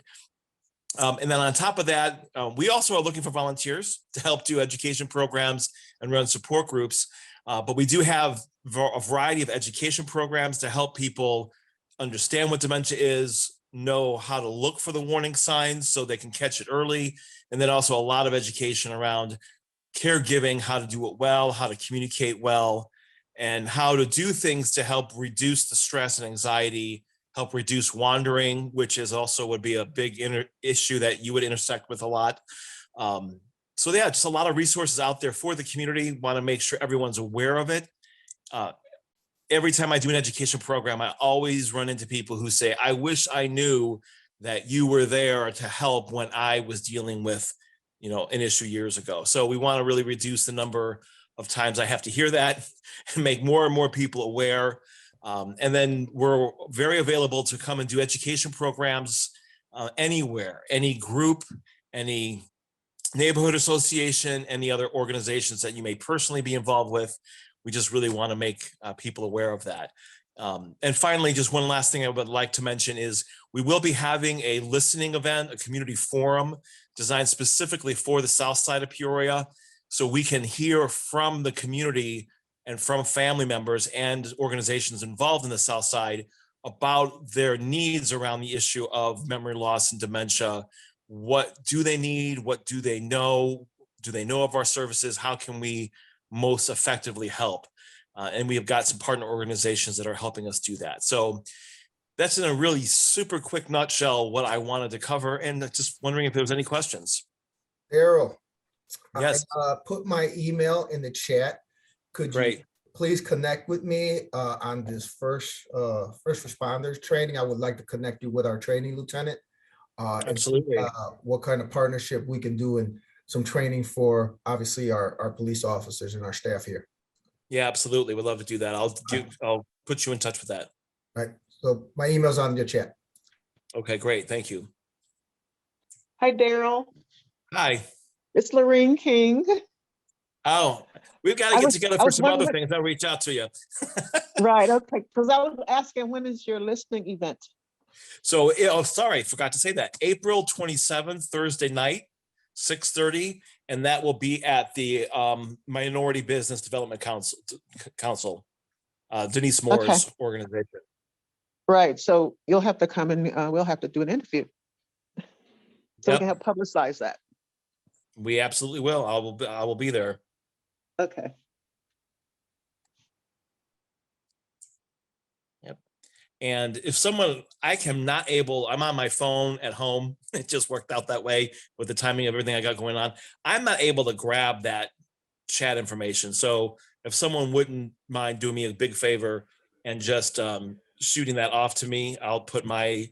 And then on top of that, we also are looking for volunteers to help do education programs and run support groups. But we do have a variety of education programs to help people understand what dementia is, know how to look for the warning signs so they can catch it early. And then also a lot of education around caregiving, how to do it well, how to communicate well, and how to do things to help reduce the stress and anxiety, help reduce wandering, which is also would be a big issue that you would intersect with a lot. So yeah, just a lot of resources out there for the community. Want to make sure everyone's aware of it. Every time I do an education program, I always run into people who say, I wish I knew that you were there to help when I was dealing with, an issue years ago. So we want to really reduce the number of times I have to hear that and make more and more people aware. And then we're very available to come and do education programs anywhere, any group, any neighborhood association, any other organizations that you may personally be involved with. We just really want to make people aware of that. And finally, just one last thing I would like to mention is we will be having a listening event, a community forum designed specifically for the south side of Peoria, so we can hear from the community and from family members and organizations involved in the south side about their needs around the issue of memory loss and dementia. What do they need? What do they know? Do they know of our services? How can we most effectively help? And we have got some partner organizations that are helping us do that. So that's in a really super quick nutshell what I wanted to cover, and just wondering if there was any questions. Daryl. Yes. I put my email in the chat. Could you Great. please connect with me on this first responders training? I would like to connect you with our training lieutenant. And see, Absolutely. what kind of partnership we can do and some training for obviously our police officers and our staff here. Yeah, absolutely. We'd love to do that. I'll put you in touch with that. All right. So my email's on your chat. Okay, great. Thank you. Hi, Daryl. Hi. It's Lorraine King. Oh, we've got to I get was- together I for was some other wondering- things. I'll reach out to you. Right, okay, because I was asking, when is your listening event? So, oh, sorry, forgot to say that. April 27th, Thursday night, 6:30, and that will be at the Minority Business Development Council, Denise Moore's organization. Right, so you'll have to come and we'll have to do an interview. So we Yep. can help publicize that. We absolutely will. I will be there. Okay. And if someone, I'm on my phone at home. It just worked out that way with the timing of everything I got going on. I'm not able to grab that chat information. So if someone wouldn't mind doing me a big favor and just shooting that off to me, I'll put my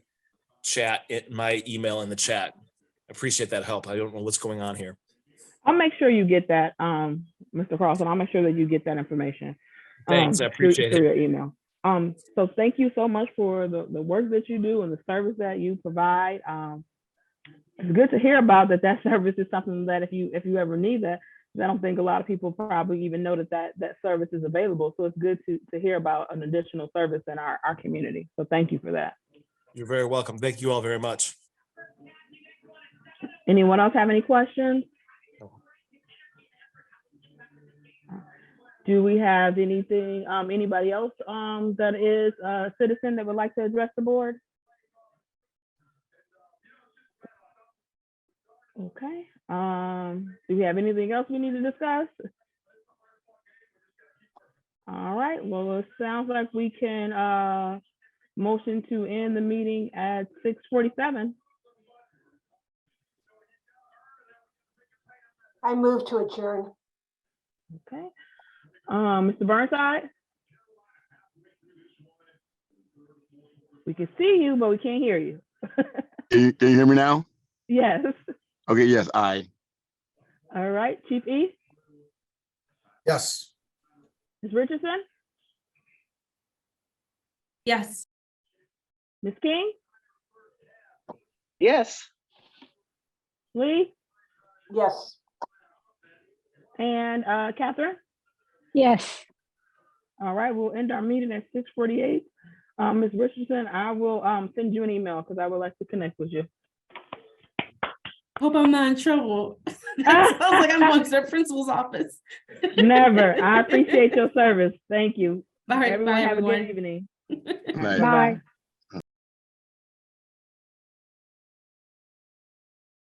email in the chat. Appreciate that help. I don't know what's going on here. I'll make sure you get that, Mr. Carlson. I'll make sure that you get that information. Thanks, I appreciate it. Through your email. So thank you so much for the work that you do and the service that you provide. It's good to hear about that service is something that if you ever need that, I don't think a lot of people probably even know that service is available. So it's good to hear about an additional service in our community. So thank you for that. You're very welcome. Thank you all very much. Anyone else have any questions? Do we have anything, anybody else that is a citizen that would like to address the board? Okay, do we have anything else we need to discuss? All right, well, it sounds like we can motion to end the meeting at 6:47. I move to adjourn. Okay. Mr. Burnside? We can see you, but we can't hear you. Can you hear me now? Yes. Okay, yes, aye. All right, Chief E, Yes. Ms. Richardson, Yes. Ms. King, Yes. Lee, Yes. and Catherine? Yes. All right, we'll end our meeting at 6:48. Ms. Richardson, I will send you an email because I would like to connect with you. Hope I'm not in trouble. Sounds like I'm going to the principal's office. Never. I appreciate your service. Thank you. All right, Everyone bye, have a everyone. good evening. Night. Bye-bye.